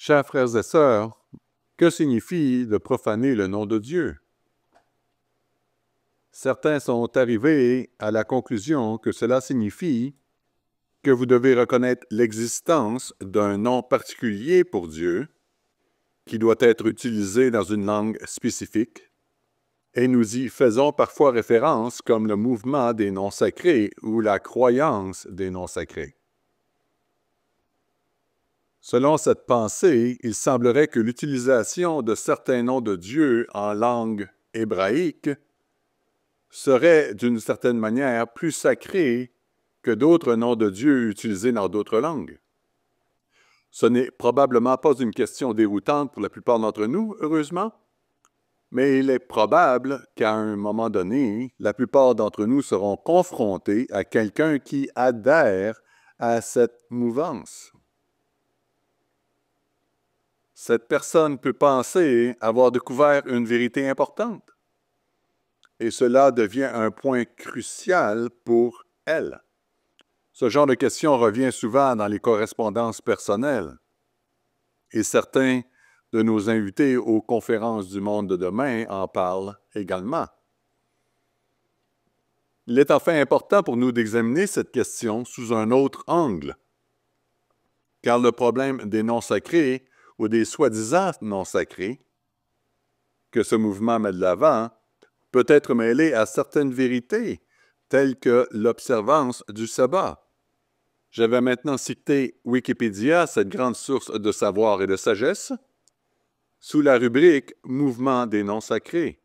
Chers frères et sœurs, que signifie de profaner le nom de Dieu? Certains sont arrivés à la conclusion que cela signifie que vous devez reconnaître l'existence d'un nom particulier pour Dieu qui doit être utilisé dans une langue spécifique, et nous y faisons parfois référence comme le mouvement des noms sacrés ou la croyance des noms sacrés. Selon cette pensée, il semblerait que l'utilisation de certains noms de Dieu en langue hébraïque serait d'une certaine manière plus sacrée que d'autres noms de Dieu utilisés dans d'autres langues. Ce n'est probablement pas une question déroutante pour la plupart d'entre nous, heureusement, mais il est probable qu'à un moment donné, la plupart d'entre nous seront confrontés à quelqu'un qui adhère à cette mouvance. Cette personne peut penser avoir découvert une vérité importante, et cela devient un point crucial pour elle. Ce genre de question revient souvent dans les correspondances personnelles, et certains de nos invités aux conférences du monde de demain en parlent également. Il est enfin important pour nous d'examiner cette question sous un autre angle, car le problème des noms sacrés ou des soi-disant noms sacrés que ce mouvement met de l'avant peut être mêlé à certaines vérités, telles que l'observance du sabbat. Je vais maintenant citer Wikipédia, cette grande source de savoir et de sagesse, sous la rubrique « Mouvement des noms sacrés ».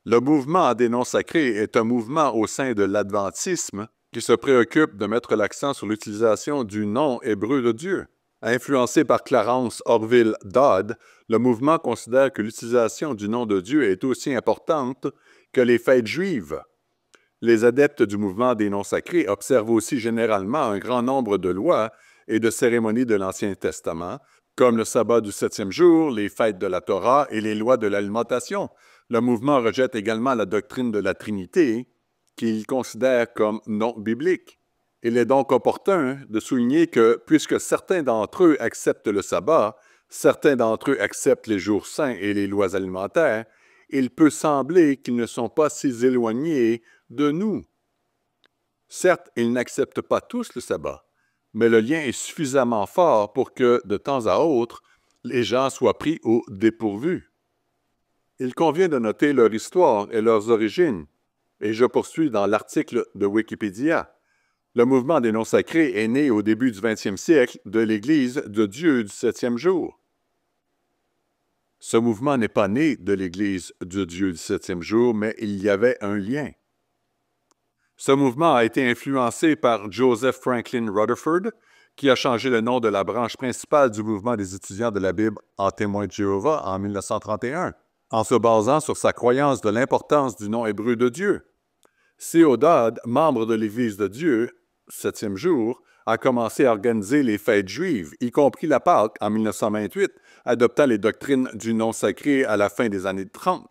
Le mouvement des noms sacrés est un mouvement au sein de l'adventisme qui se préoccupe de mettre l'accent sur l'utilisation du nom hébreu de Dieu. Influencé par Clarence Orville Dodd, le mouvement considère que l'utilisation du nom de Dieu est aussi importante que les fêtes juives. Les adeptes du mouvement des noms sacrés observent aussi généralement un grand nombre de lois et de cérémonies de l'Ancien Testament, comme le sabbat du 7e jour, les fêtes de la Torah et les lois de l'alimentation. Le mouvement rejette également la doctrine de la Trinité, qu'il considère comme non biblique. Il est donc opportun de souligner que, puisque certains d'entre eux acceptent le sabbat, certains d'entre eux acceptent les jours saints et les lois alimentaires, il peut sembler qu'ils ne sont pas si éloignés de nous. Certes, ils n'acceptent pas tous le sabbat, mais le lien est suffisamment fort pour que, de temps à autre, les gens soient pris au dépourvu. Il convient de noter leur histoire et leurs origines, et je poursuis dans l'article de Wikipédia. Le mouvement des noms sacrés est né au début du 20e siècle de l'Église de Dieu du 7e jour. Ce mouvement n'est pas né de l'Église de Dieu du 7e jour, mais il y avait un lien. Ce mouvement a été influencé par Joseph Franklin Rutherford, qui a changé le nom de la branche principale du mouvement des étudiants de la Bible en témoins de Jéhovah en 1931, en se basant sur sa croyance de l'importance du nom hébreu de Dieu. C.O. Dodd, membre de l'Église de Dieu, 7e jour, a commencé à organiser les fêtes juives, y compris la Pâque en 1928, adoptant les doctrines du nom sacré à la fin des années 30.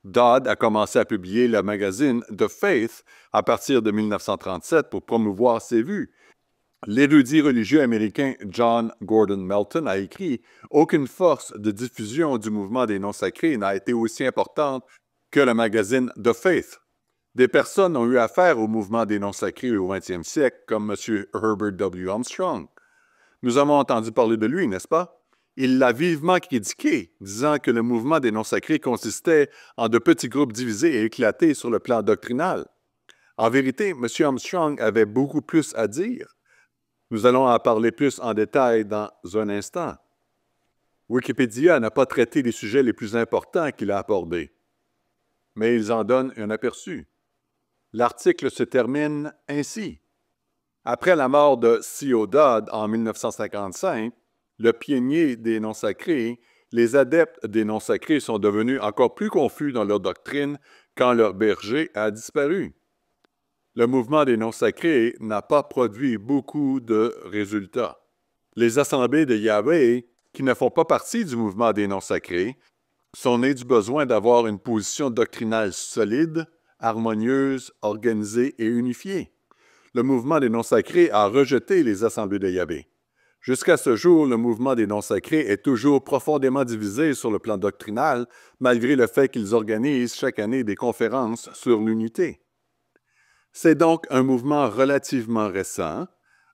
Dodd a commencé à publier le magazine The Faith à partir de 1937 pour promouvoir ses vues. L'érudit religieux américain John Gordon Melton a écrit « Aucune force de diffusion du mouvement des noms sacrés n'a été aussi importante que le magazine The Faith. Des personnes ont eu affaire au mouvement des noms sacrés au 20e siècle, comme M. Herbert W. Armstrong. Nous avons entendu parler de lui, n'est-ce pas? Il l'a vivement critiqué, disant que le mouvement des noms sacrés consistait en de petits groupes divisés et éclatés sur le plan doctrinal. En vérité, M. Armstrong avait beaucoup plus à dire. Nous allons en parler plus en détail dans un instant. Wikipédia n'a pas traité les sujets les plus importants qu'il a abordés, mais ils en donnent un aperçu. L'article se termine ainsi. Après la mort de C.O. Dodd en 1955, le pionnier des noms sacrés, les adeptes des noms sacrés sont devenus encore plus confus dans leur doctrine quand leur berger a disparu. Le mouvement des noms sacrés n'a pas produit beaucoup de résultats. Les assemblées de Yahweh, qui ne font pas partie du mouvement des noms sacrés, sont nées du besoin d'avoir une position doctrinale solide, harmonieuse, organisée et unifiée. Le mouvement des noms sacrés a rejeté les assemblées de Yahweh. Jusqu'à ce jour, le mouvement des noms sacrés est toujours profondément divisé sur le plan doctrinal, malgré le fait qu'ils organisent chaque année des conférences sur l'unité. C'est donc un mouvement relativement récent,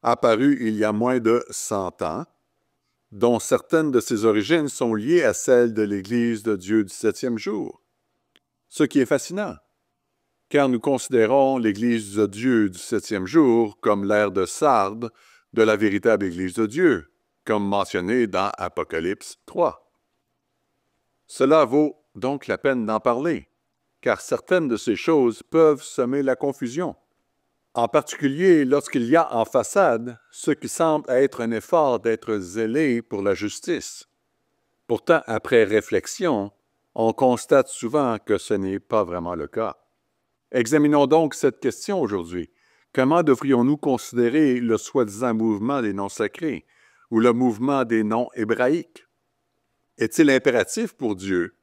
apparu il y a moins de 100 ans, dont certaines de ses origines sont liées à celles de l'Église de Dieu du septième jour. Ce qui est fascinant, car nous considérons l'Église de Dieu du septième jour comme l'ère de Sardes de la véritable Église de Dieu, comme mentionné dans Apocalypse 3. Cela vaut donc la peine d'en parler, car certaines de ces choses peuvent semer la confusion, en particulier lorsqu'il y a en façade ce qui semble être un effort d'être zélé pour la justice. Pourtant, après réflexion, on constate souvent que ce n'est pas vraiment le cas. Examinons donc cette question aujourd'hui. Comment devrions-nous considérer le soi-disant mouvement des noms sacrés ou le mouvement des noms hébraïques? Est-il impératif pour Dieu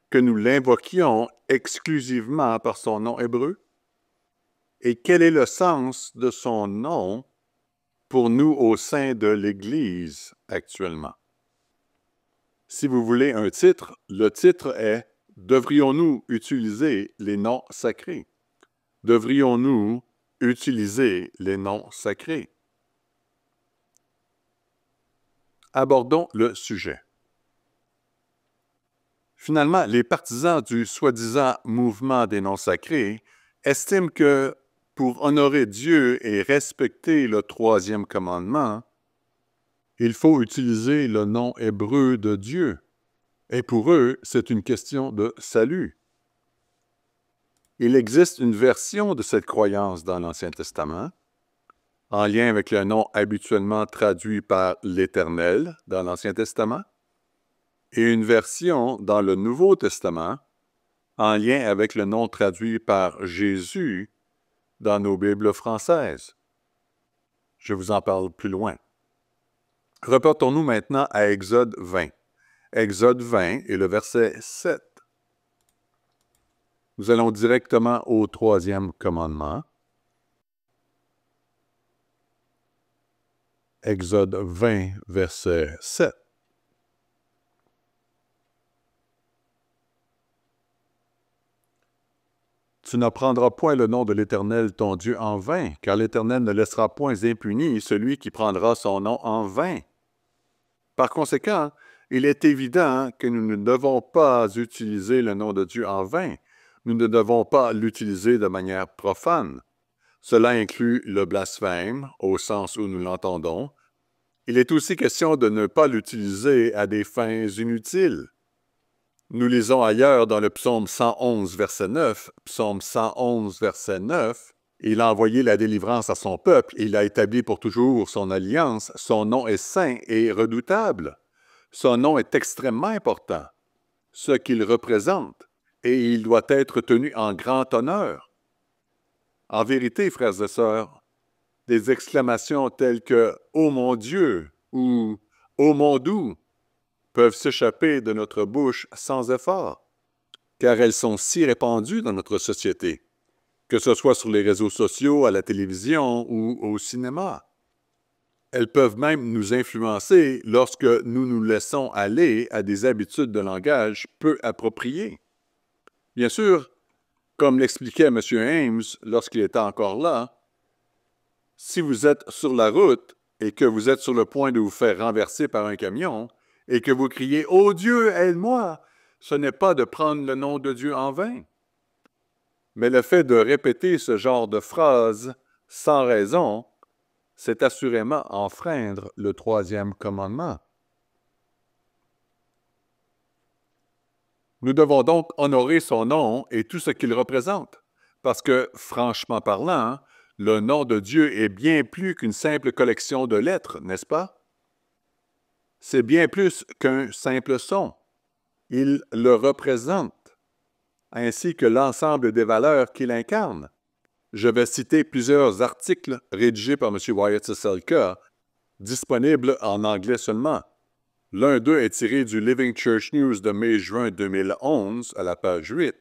que nous l'invoquions exclusivement par son nom hébreu? Et quel est le sens de son nom pour nous au sein de l'Église actuellement? Si vous voulez un titre, le titre est « Devrions-nous utiliser les noms sacrés? » Devrions-nous utiliser les noms sacrés? Abordons le sujet. Finalement, les partisans du soi-disant mouvement des noms sacrés estiment que pour honorer Dieu et respecter le troisième commandement, il faut utiliser le nom hébreu de Dieu. Et pour eux, c'est une question de salut. Il existe une version de cette croyance dans l'Ancien Testament, en lien avec le nom habituellement traduit par l'Éternel dans l'Ancien Testament, et une version dans le Nouveau Testament, en lien avec le nom traduit par Jésus dans nos Bibles françaises. Je vous en parle plus loin. Reportons-nous maintenant à Exode 20. Exode 20 et le verset 7. Nous allons directement au troisième commandement. Exode 20, verset 7. Tu ne prendras point le nom de l'Éternel ton Dieu en vain, car l'Éternel ne laissera point impuni celui qui prendra son nom en vain. Par conséquent, il est évident que nous ne devons pas utiliser le nom de Dieu en vain. Nous ne devons pas l'utiliser de manière profane. Cela inclut le blasphème, au sens où nous l'entendons. Il est aussi question de ne pas l'utiliser à des fins inutiles. Nous lisons ailleurs dans le psaume 111, verset 9, psaume 111, verset 9, « Il a envoyé la délivrance à son peuple, il a établi pour toujours son alliance, son nom est saint et redoutable. » Son nom est extrêmement important, ce qu'il représente, et il doit être tenu en grand honneur. En vérité, frères et sœurs, des exclamations telles que « Ô mon Dieu » ou « Ô mon doux » peuvent s'échapper de notre bouche sans effort, car elles sont si répandues dans notre société, que ce soit sur les réseaux sociaux, à la télévision ou au cinéma. Elles peuvent même nous influencer lorsque nous nous laissons aller à des habitudes de langage peu appropriées. Bien sûr, comme l'expliquait M. Ames lorsqu'il était encore là, si vous êtes sur la route et que vous êtes sur le point de vous faire renverser par un camion et que vous criez « Ô Dieu, aide-moi », ce n'est pas de prendre le nom de Dieu en vain. Mais le fait de répéter ce genre de phrase sans raison, c'est assurément enfreindre le troisième commandement. Nous devons donc honorer son nom et tout ce qu'il représente, parce que, franchement parlant, le nom de Dieu est bien plus qu'une simple collection de lettres, n'est-ce pas? C'est bien plus qu'un simple son. Il le représente, ainsi que l'ensemble des valeurs qu'il incarne. Je vais citer plusieurs articles rédigés par M. Wyatt Seselka, disponibles en anglais seulement. L'un d'eux est tiré du Living Church News de mai-juin 2011 à la page 8.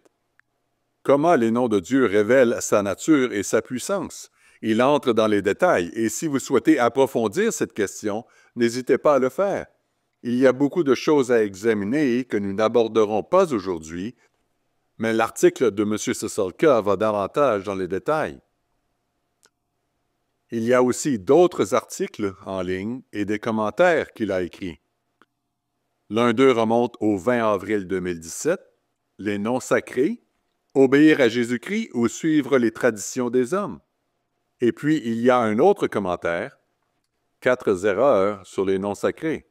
Comment les noms de Dieu révèlent sa nature et sa puissance? Il entre dans les détails et si vous souhaitez approfondir cette question, n'hésitez pas à le faire. Il y a beaucoup de choses à examiner que nous n'aborderons pas aujourd'hui, mais l'article de M. Seselka va davantage dans les détails. Il y a aussi d'autres articles en ligne et des commentaires qu'il a écrits. L'un d'eux remonte au 20 avril 2017, Les noms sacrés, obéir à Jésus-Christ ou suivre les traditions des hommes. Et puis, il y a un autre commentaire, 4 erreurs sur les noms sacrés.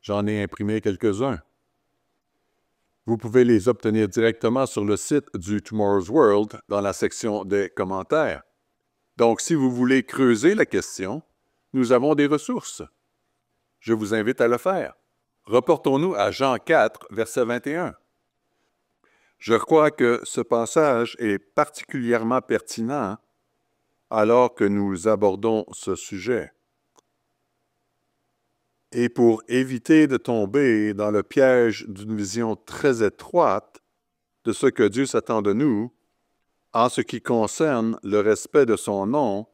J'en ai imprimé quelques-uns. Vous pouvez les obtenir directement sur le site du Tomorrow's World dans la section des commentaires. Donc, si vous voulez creuser la question, nous avons des ressources. Je vous invite à le faire. Reportons-nous à Jean 4, verset 21. Je crois que ce passage est particulièrement pertinent alors que nous abordons ce sujet. Et pour éviter de tomber dans le piège d'une vision très étroite de ce que Dieu s'attend de nous, en ce qui concerne le respect de son nom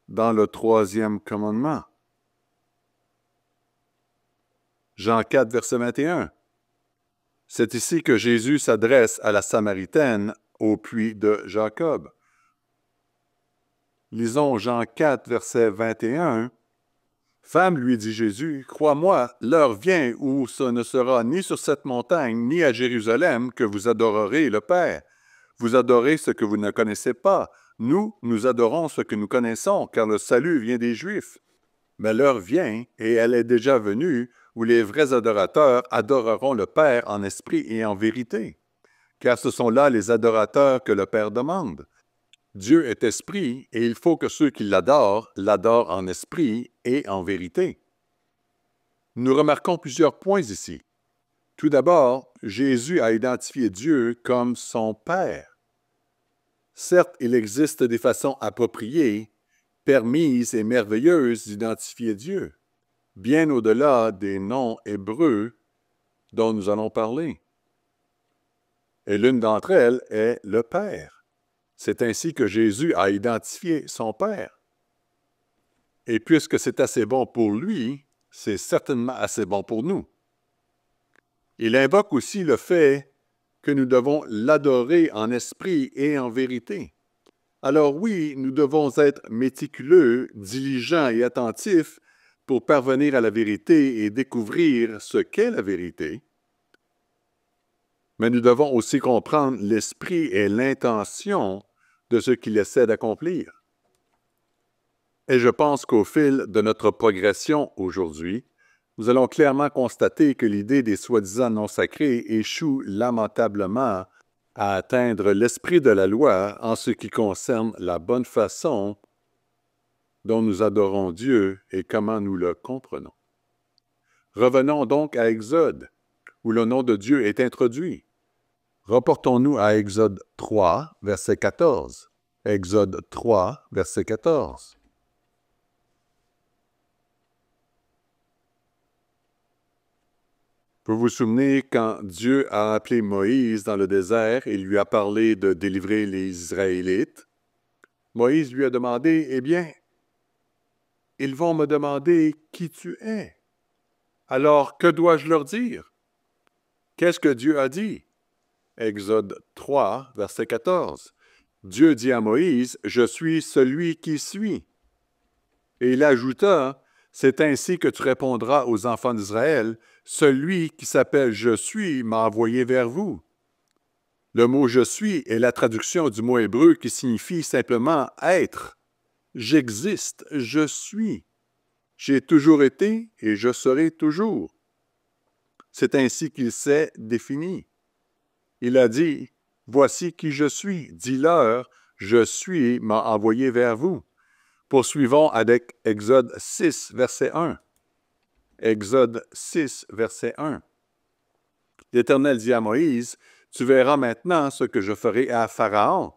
dans le 3e commandement. Jean 4, verset 21. C'est ici que Jésus s'adresse à la Samaritaine au puits de Jacob. Lisons Jean 4, verset 21. « Femme, lui dit Jésus, crois-moi, l'heure vient où ce ne sera ni sur cette montagne, ni à Jérusalem que vous adorerez le Père. Vous adorez ce que vous ne connaissez pas. Nous adorons ce que nous connaissons, car le salut vient des Juifs. Mais l'heure vient, et elle est déjà venue, où les vrais adorateurs adoreront le Père en esprit et en vérité. Car ce sont là les adorateurs que le Père demande. Dieu est esprit, et il faut que ceux qui l'adorent en esprit et en vérité. » Nous remarquons plusieurs points ici. Tout d'abord, Jésus a identifié Dieu comme son Père. Certes, il existe des façons appropriées, permises et merveilleuses d'identifier Dieu, bien au-delà des noms hébreux dont nous allons parler. Et l'une d'entre elles est le Père. C'est ainsi que Jésus a identifié son Père. Et puisque c'est assez bon pour lui, c'est certainement assez bon pour nous. Il invoque aussi le fait que nous devons l'adorer en esprit et en vérité. Alors oui, nous devons être méticuleux, diligents et attentifs pour parvenir à la vérité et découvrir ce qu'est la vérité. Mais nous devons aussi comprendre l'esprit et l'intention de ce qu'il essaie d'accomplir. Et je pense qu'au fil de notre progression aujourd'hui, nous allons clairement constater que l'idée des soi-disant non sacrés échoue lamentablement à atteindre l'esprit de la loi en ce qui concerne la bonne façon dont nous adorons Dieu et comment nous le comprenons. Revenons donc à Exode, où le nom de Dieu est introduit. Reportons-nous à Exode 3, verset 14. Exode 3, verset 14. Vous vous souvenez quand Dieu a appelé Moïse dans le désert et lui a parlé de délivrer les Israélites? Moïse lui a demandé, « Eh bien, ils vont me demander qui tu es. Alors, que dois-je leur dire? » Qu'est-ce que Dieu a dit? Exode 3, verset 14. Dieu dit à Moïse, « Je suis celui qui suis. » Et il ajouta, « C'est ainsi que tu répondras aux enfants d'Israël, celui qui s'appelle « Je suis » m'a envoyé vers vous. » Le mot « je suis » est la traduction du mot hébreu qui signifie simplement « être ». J'existe, je suis. J'ai toujours été et je serai toujours. C'est ainsi qu'il s'est défini. Il a dit, « Voici qui je suis. Dis-leur, je suis m'a envoyé vers vous. » Poursuivons avec Exode 6, verset 1. Exode 6, verset 1. L'Éternel dit à Moïse, « Tu verras maintenant ce que je ferai à Pharaon.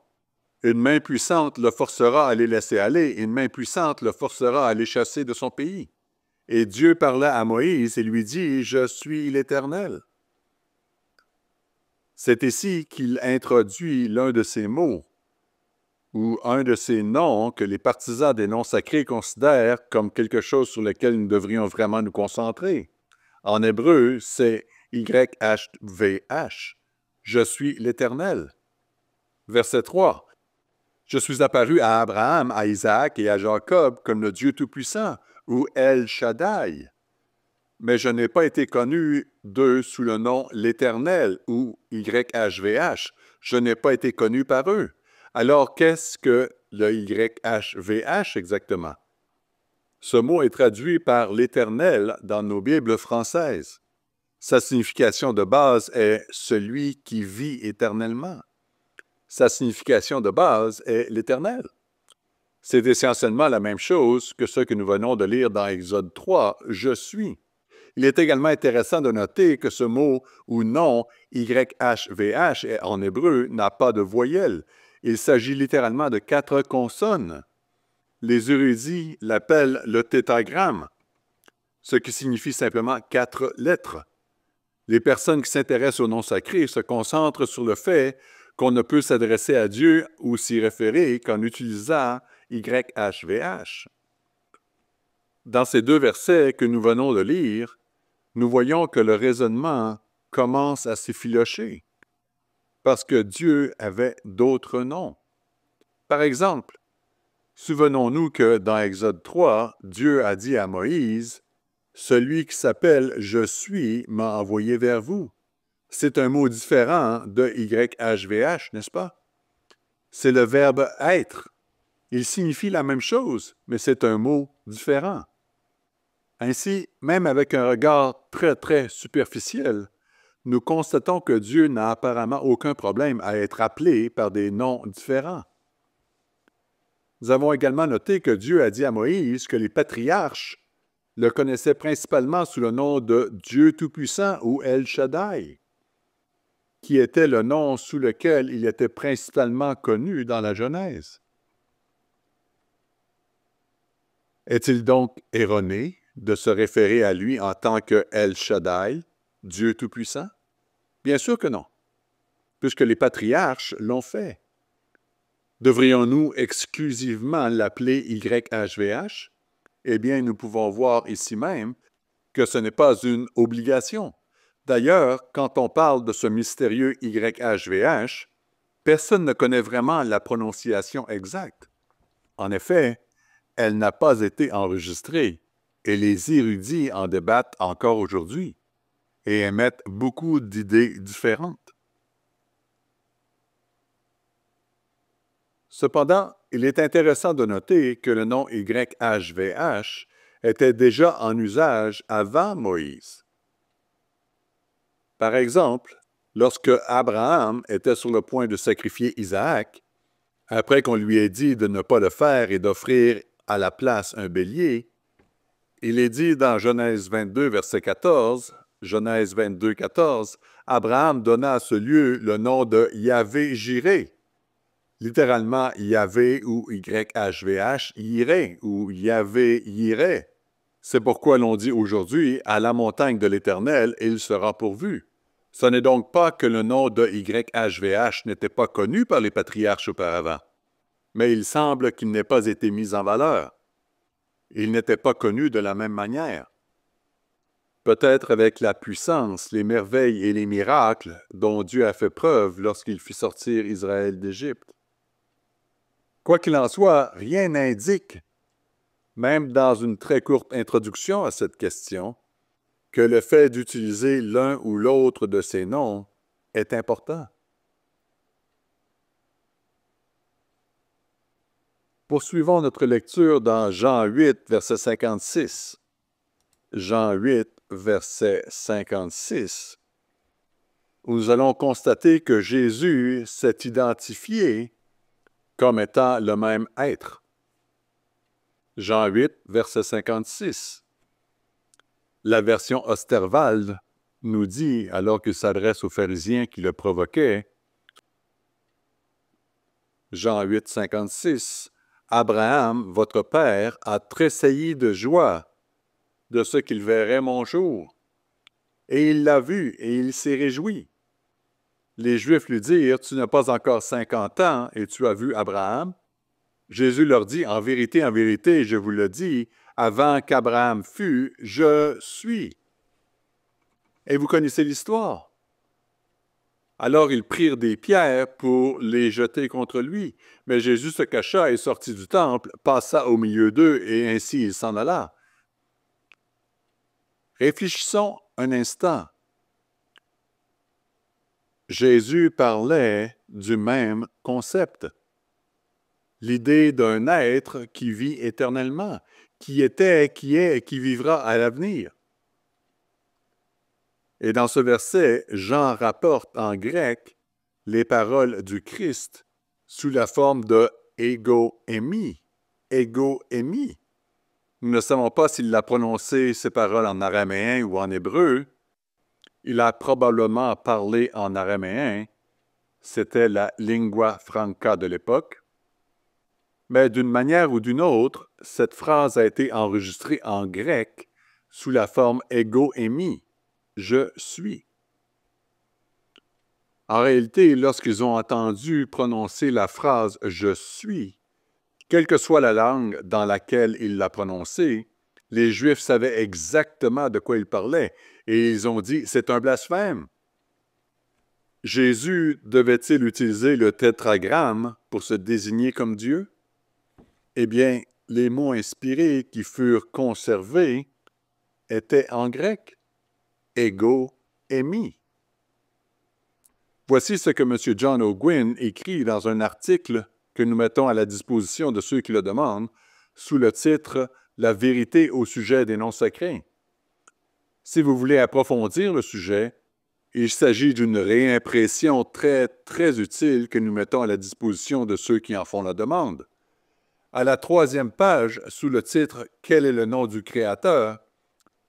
Une main puissante le forcera à les laisser aller, une main puissante le forcera à les chasser de son pays. » Et Dieu parla à Moïse et lui dit, « Je suis l'Éternel. » C'est ici qu'il introduit l'un de ces mots. ou un de ces noms que les partisans des noms sacrés considèrent comme quelque chose sur lequel nous devrions vraiment nous concentrer. En hébreu, c'est YHVH. Je suis l'Éternel. Verset 3. Je suis apparu à Abraham, à Isaac et à Jacob comme le Dieu Tout-Puissant, ou El Shaddai. Mais je n'ai pas été connu d'eux sous le nom l'Éternel, ou YHVH. Je n'ai pas été connu par eux. Alors, qu'est-ce que le YHVH exactement? Ce mot est traduit par l'Éternel dans nos Bibles françaises. Sa signification de base est « celui qui vit éternellement ». Sa signification de base est l'Éternel. C'est essentiellement la même chose que ce que nous venons de lire dans Exode 3, « Je suis ». Il est également intéressant de noter que ce mot ou nom YHVH en hébreu n'a pas de voyelle. Il s'agit littéralement de 4 consonnes. Les érudits l'appellent le tétragramme, ce qui signifie simplement 4 lettres. Les personnes qui s'intéressent au nom sacré se concentrent sur le fait qu'on ne peut s'adresser à Dieu ou s'y référer qu'en utilisant YHVH. Dans ces 2 versets que nous venons de lire, nous voyons que le raisonnement commence à s'effilocher parce que Dieu avait d'autres noms. Par exemple, souvenons-nous que dans Exode 3, Dieu a dit à Moïse « Celui qui s'appelle « Je suis » m'a envoyé vers vous ». C'est un mot différent de YHVH, n'est-ce pas? C'est le verbe « être ». Il signifie la même chose, mais c'est un mot différent. Ainsi, même avec un regard très superficiel, nous constatons que Dieu n'a apparemment aucun problème à être appelé par des noms différents. Nous avons également noté que Dieu a dit à Moïse que les patriarches le connaissaient principalement sous le nom de Dieu Tout-Puissant ou El Shaddai, qui était le nom sous lequel il était principalement connu dans la Genèse. Est-il donc erroné de se référer à lui en tant que El Shaddai, Dieu Tout-Puissant? Bien sûr que non, puisque les patriarches l'ont fait. Devrions-nous exclusivement l'appeler YHVH? Eh bien, nous pouvons voir ici même que ce n'est pas une obligation. D'ailleurs, quand on parle de ce mystérieux YHVH, personne ne connaît vraiment la prononciation exacte. En effet, elle n'a pas été enregistrée et les érudits en débattent encore aujourd'hui et émettent beaucoup d'idées différentes. Cependant, il est intéressant de noter que le nom YHVH était déjà en usage avant Moïse. Par exemple, lorsque Abraham était sur le point de sacrifier Isaac, après qu'on lui ait dit de ne pas le faire et d'offrir à la place un bélier, il est dit dans Genèse 22, verset 14, Genèse 22, 14, Abraham donna à ce lieu le nom de Yahvé-Jiré. Littéralement, Yahvé ou YHVH, Yiré ou Yahvé-Yiré. C'est pourquoi l'on dit aujourd'hui « À la montagne de l'Éternel, il sera pourvu ». Ce n'est donc pas que le nom de YHVH n'était pas connu par les patriarches auparavant, mais il semble qu'il n'ait pas été mis en valeur. Il n'était pas connu de la même manière. Peut-être avec la puissance, les merveilles et les miracles dont Dieu a fait preuve lorsqu'il fit sortir Israël d'Égypte. Quoi qu'il en soit, rien n'indique, même dans une très courte introduction à cette question, que le fait d'utiliser l'un ou l'autre de ces noms est important. Poursuivons notre lecture dans Jean 8, verset 56. Jean 8, verset 56, où nous allons constater que Jésus s'est identifié comme étant le même être. Jean 8, verset 56. La version Osterwald nous dit, alors qu'il s'adresse aux pharisiens qui le provoquaient, Jean 8, 56, « Abraham, votre père, a tressailli de joie de ce qu'il verrait mon jour. Et il l'a vu, et il s'est réjoui. » Les Juifs lui dirent, « Tu n'as pas encore 50 ans, et tu as vu Abraham. » Jésus leur dit, en vérité, je vous le dis, avant qu'Abraham fût, je suis. Et vous connaissez l'histoire. Alors ils prirent des pierres pour les jeter contre lui. Mais Jésus se cacha et sortit du temple, passa au milieu d'eux, et ainsi il s'en alla. Réfléchissons un instant. Jésus parlait du même concept. L'idée d'un être qui vit éternellement, qui était, qui est et qui vivra à l'avenir. Et dans ce verset, Jean rapporte en grec les paroles du Christ sous la forme de ego émi. Ego émi. Nous ne savons pas s'il a prononcé ces paroles en araméen ou en hébreu. Il a probablement parlé en araméen. C'était la lingua franca de l'époque. Mais d'une manière ou d'une autre, cette phrase a été enregistrée en grec sous la forme ego émi. Je suis. En réalité, lorsqu'ils ont entendu prononcer la phrase « je suis », quelle que soit la langue dans laquelle il l'a prononcée, les Juifs savaient exactement de quoi il parlait et ils ont dit « c'est un blasphème ». Jésus devait-il utiliser le tétragramme pour se désigner comme Dieu? Eh bien, les mots inspirés qui furent conservés étaient en grec « ego émi ». Voici ce que M. John O'Guinn écrit dans un article que nous mettons à la disposition de ceux qui le demandent, sous le titre « La vérité au sujet des noms sacrés ». Si vous voulez approfondir le sujet, il s'agit d'une réimpression très, très utile que nous mettons à la disposition de ceux qui en font la demande. À la 3e page, sous le titre « Quel est le nom du Créateur ?»,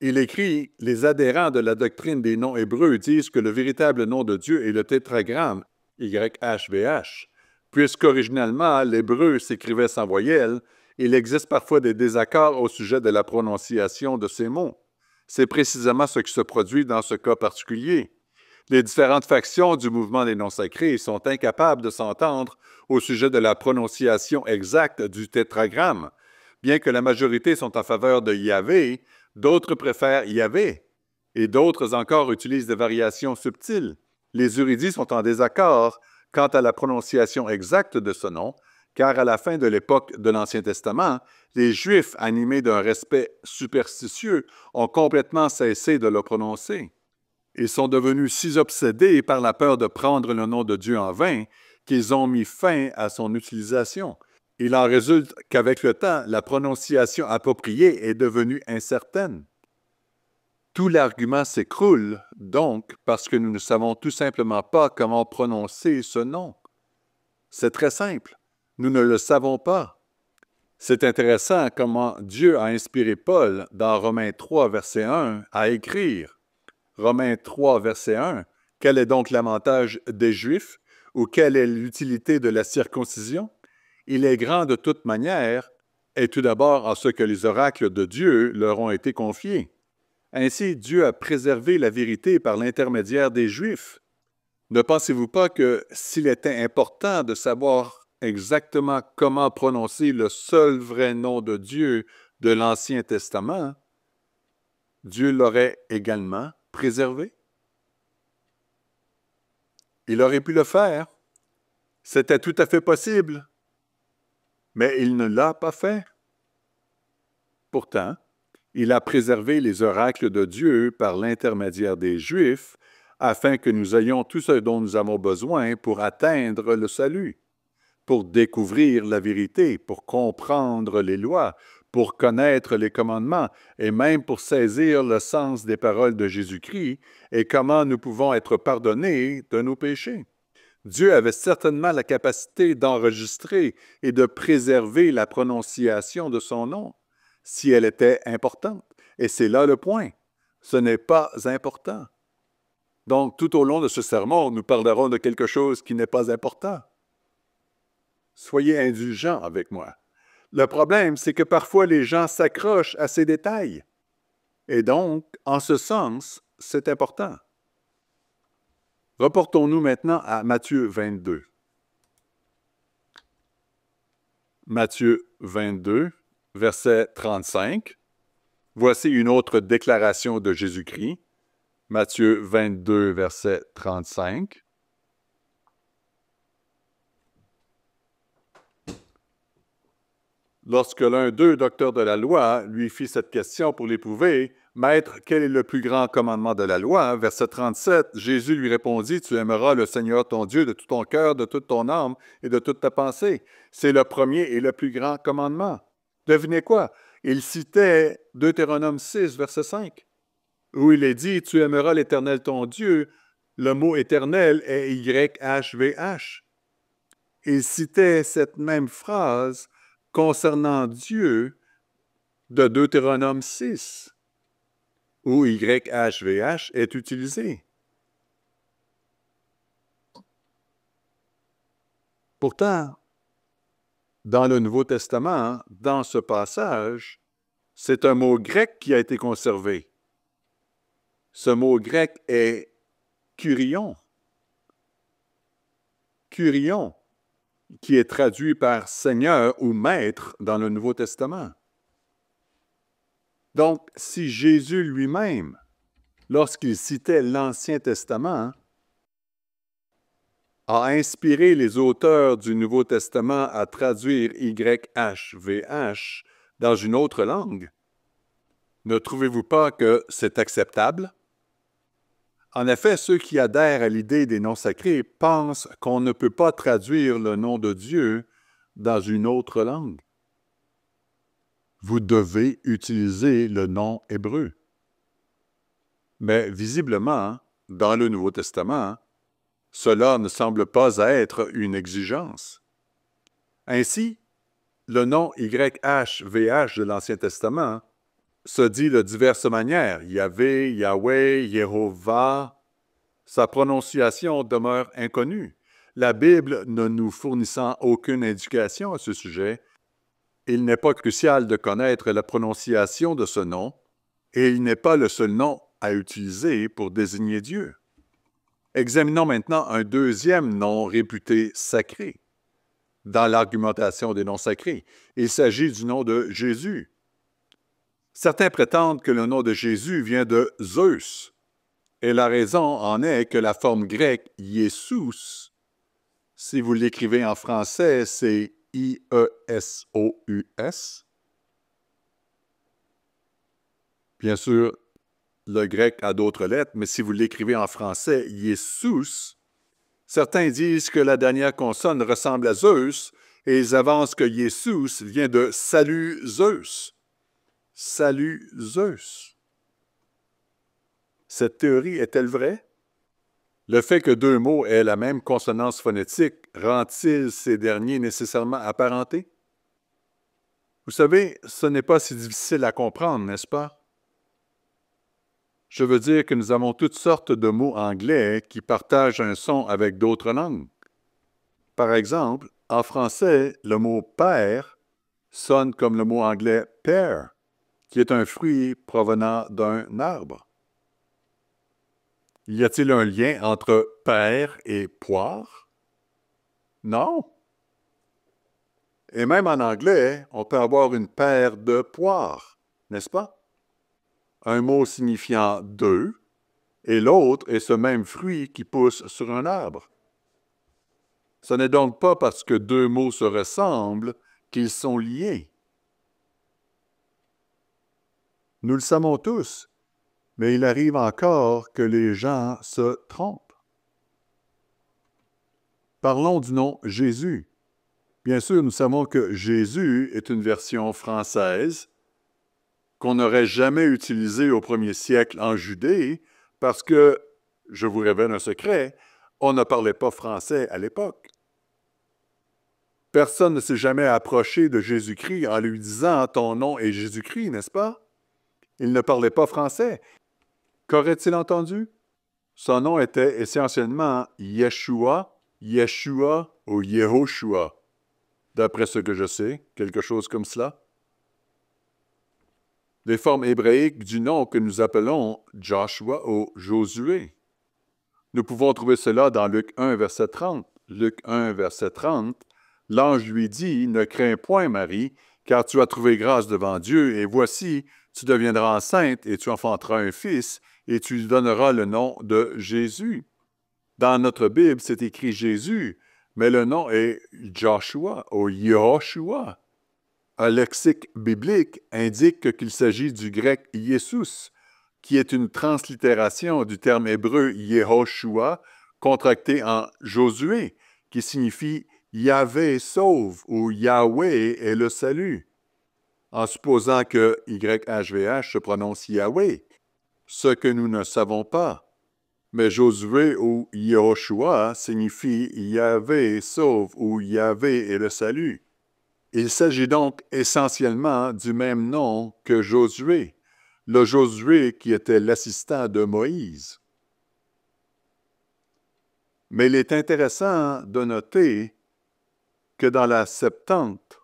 il écrit « Les adhérents de la doctrine des noms hébreux disent que le véritable nom de Dieu est le tétragramme, YHVH. Puisqu'originalement, l'hébreu s'écrivait sans voyelle, il existe parfois des désaccords au sujet de la prononciation de ces mots. C'est précisément ce qui se produit dans ce cas particulier. Les différentes factions du mouvement des noms sacrés sont incapables de s'entendre au sujet de la prononciation exacte du tétragramme. Bien que la majorité sont en faveur de Yahvé, d'autres préfèrent Yahvé, et d'autres encore utilisent des variations subtiles. Les érudits sont en désaccord quant à la prononciation exacte de ce nom, car à la fin de l'époque de l'Ancien Testament, les Juifs, animés d'un respect superstitieux, ont complètement cessé de le prononcer. Ils sont devenus si obsédés par la peur de prendre le nom de Dieu en vain qu'ils ont mis fin à son utilisation. Il en résulte qu'avec le temps, la prononciation appropriée est devenue incertaine. Tout l'argument s'écroule, donc, parce que nous ne savons tout simplement pas comment prononcer ce nom. C'est très simple. Nous ne le savons pas. C'est intéressant comment Dieu a inspiré Paul dans Romains 3, verset 1, à écrire. Romains 3, verset 1, « Quel est donc l'avantage des Juifs ou quelle est l'utilité de la circoncision? Il est grand de toute manière, et tout d'abord en ce que les oracles de Dieu leur ont été confiés. Ainsi, Dieu a préservé la vérité par l'intermédiaire des Juifs. Ne pensez-vous pas que s'il était important de savoir exactement comment prononcer le seul vrai nom de Dieu de l'Ancien Testament, Dieu l'aurait également préservé? Il aurait pu le faire. C'était tout à fait possible. Mais il ne l'a pas fait. Pourtant, il a préservé les oracles de Dieu par l'intermédiaire des Juifs afin que nous ayons tout ce dont nous avons besoin pour atteindre le salut, pour découvrir la vérité, pour comprendre les lois, pour connaître les commandements et même pour saisir le sens des paroles de Jésus-Christ et comment nous pouvons être pardonnés de nos péchés. Dieu avait certainement la capacité d'enregistrer et de préserver la prononciation de son nom, si elle était importante. Et c'est là le point. Ce n'est pas important. Donc, tout au long de ce sermon, nous parlerons de quelque chose qui n'est pas important. Soyez indulgents avec moi. Le problème, c'est que parfois les gens s'accrochent à ces détails. Et donc, en ce sens, c'est important. Reportons-nous maintenant à Matthieu 22. Matthieu 22, verset 35. Voici une autre déclaration de Jésus-Christ. Matthieu 22, verset 35. Lorsque l'un d'eux, docteur de la loi, lui fit cette question pour l'éprouver, « Maître, quel est le plus grand commandement de la loi? » Verset 37, Jésus lui répondit, « Tu aimeras le Seigneur ton Dieu de tout ton cœur, de toute ton âme et de toute ta pensée. » C'est le premier et le plus grand commandement. Devinez quoi? Il citait Deutéronome 6, verset 5, où il est dit, « Tu aimeras l'Éternel ton Dieu. » Le mot « éternel » est YHVH. Il citait cette même phrase concernant Dieu de Deutéronome 6, où YHVH est utilisé. Pourtant, dans le Nouveau Testament, dans ce passage, c'est un mot grec qui a été conservé. Ce mot grec est kurion. Kurion, qui est traduit par Seigneur ou Maître dans le Nouveau Testament. Donc, si Jésus lui-même, lorsqu'il citait l'Ancien Testament, a inspiré les auteurs du Nouveau Testament à traduire YHVH dans une autre langue, ne trouvez-vous pas que c'est acceptable? En effet, ceux qui adhèrent à l'idée des noms sacrés pensent qu'on ne peut pas traduire le nom de Dieu dans une autre langue. Vous devez utiliser le nom hébreu. Mais visiblement, dans le Nouveau Testament, cela ne semble pas être une exigence. Ainsi, le nom YHVH de l'Ancien Testament se dit de diverses manières. Yahvé, Yahweh, Yehovah. Sa prononciation demeure inconnue. La Bible ne nous fournissant aucune indication à ce sujet, il n'est pas crucial de connaître la prononciation de ce nom, et il n'est pas le seul nom à utiliser pour désigner Dieu. Examinons maintenant un deuxième nom réputé sacré dans l'argumentation des noms sacrés. Il s'agit du nom de Jésus. Certains prétendent que le nom de Jésus vient de Zeus, et la raison en est que la forme grecque « Iesous », si vous l'écrivez en français, c'est I-E-S-O-U-S. Bien sûr, le grec a d'autres lettres, mais si vous l'écrivez en français, Iesous, certains disent que la dernière consonne ressemble à Zeus, et ils avancent que Iesous vient de « Salut Zeus ». Salut Zeus. Cette théorie est-elle vraie? Le fait que deux mots aient la même consonance phonétique rend-il ces derniers nécessairement apparentés? Vous savez, ce n'est pas si difficile à comprendre, n'est-ce pas? Je veux dire que nous avons toutes sortes de mots anglais qui partagent un son avec d'autres langues. Par exemple, en français, le mot « père » sonne comme le mot anglais « pear », qui est un fruit provenant d'un arbre. Y a-t-il un lien entre père et poire? Non. Et même en anglais, on peut avoir une paire de poires, n'est-ce pas? Un mot signifiant deux, et l'autre est ce même fruit qui pousse sur un arbre. Ce n'est donc pas parce que deux mots se ressemblent qu'ils sont liés. Nous le savons tous, mais il arrive encore que les gens se trompent. Parlons du nom Jésus. Bien sûr, nous savons que Jésus est une version française qu'on n'aurait jamais utilisée au 1er siècle en Judée parce que, je vous révèle un secret, on ne parlait pas français à l'époque. Personne ne s'est jamais approché de Jésus-Christ en lui disant « Ton nom est Jésus-Christ, n'est-ce pas? » Il ne parlait pas français. Qu'aurait-il entendu? Son nom était essentiellement Yeshua, Yeshua ou Yehoshua. D'après ce que je sais, quelque chose comme cela. Les formes hébraïques du nom que nous appelons Joshua ou Josué. Nous pouvons trouver cela dans Luc 1, verset 30. Luc 1, verset 30, L'ange lui dit, « Ne crains point, Marie, car tu as trouvé grâce devant Dieu, et voici, tu deviendras enceinte, et tu enfanteras un fils, et tu lui donneras le nom de Jésus. » Dans notre Bible, c'est écrit Jésus, mais le nom est Joshua ou Yehoshua. Un lexique biblique indique qu'il s'agit du grec Jesus, qui est une translittération du terme hébreu Yehoshua, contracté en Josué, qui signifie Yahvé sauve ou Yahweh est le salut, en supposant que YHVH se prononce Yahweh, ce que nous ne savons pas. Mais Josué ou Yehoshua signifie Yahvé sauve ou Yahvé est le salut. Il s'agit donc essentiellement du même nom que Josué, le Josué qui était l'assistant de Moïse. Mais il est intéressant de noter que dans la Septante,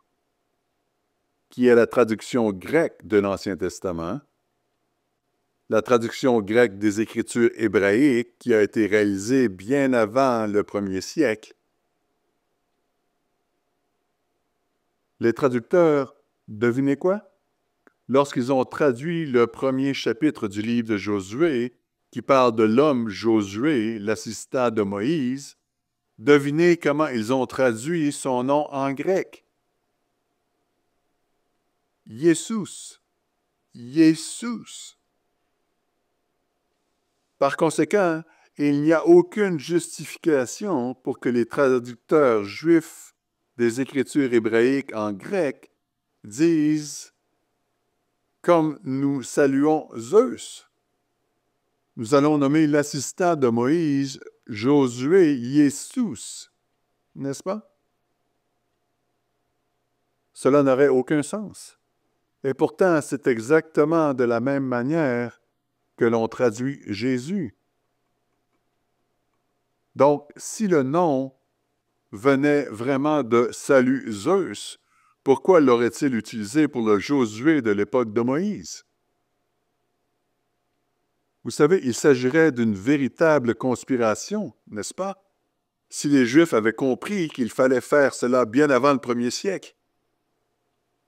qui est la traduction grecque de l'Ancien Testament, la traduction grecque des Écritures hébraïques qui a été réalisée bien avant le 1er siècle, les traducteurs, devinez quoi? Lorsqu'ils ont traduit le premier chapitre du livre de Josué, qui parle de l'homme Josué, l'assistant de Moïse, devinez comment ils ont traduit son nom en grec. Jesus. Jesus. Par conséquent, il n'y a aucune justification pour que les traducteurs juifs des Écritures hébraïques en grec disent « Comme nous saluons Zeus ». Nous allons nommer l'assistant de Moïse Josué Jesus, n'est-ce pas? Cela n'aurait aucun sens. Et pourtant, c'est exactement de la même manière que l'on traduit Jésus. Donc, si le nom venait vraiment de Salut Zeus, pourquoi l'aurait-il utilisé pour le Josué de l'époque de Moïse? Vous savez, il s'agirait d'une véritable conspiration, n'est-ce pas? Si les Juifs avaient compris qu'il fallait faire cela bien avant le 1er siècle.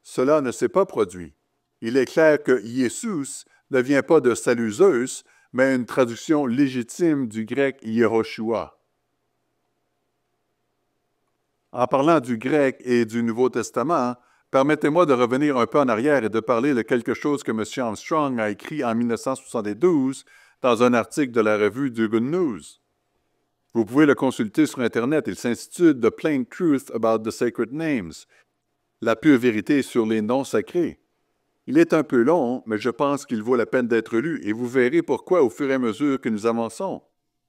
Cela ne s'est pas produit. Il est clair que Jesus ne vient pas de Salut Zeus, mais une traduction légitime du grec Yehoshua. En parlant du grec et du Nouveau Testament, permettez-moi de revenir un peu en arrière et de parler de quelque chose que M. Armstrong a écrit en 1972 dans un article de la revue du Good News. Vous pouvez le consulter sur Internet. Il s'intitule « The Plain Truth About the Sacred Names », la pure vérité sur les noms sacrés. Il est un peu long, mais je pense qu'il vaut la peine d'être lu et vous verrez pourquoi au fur et à mesure que nous avançons.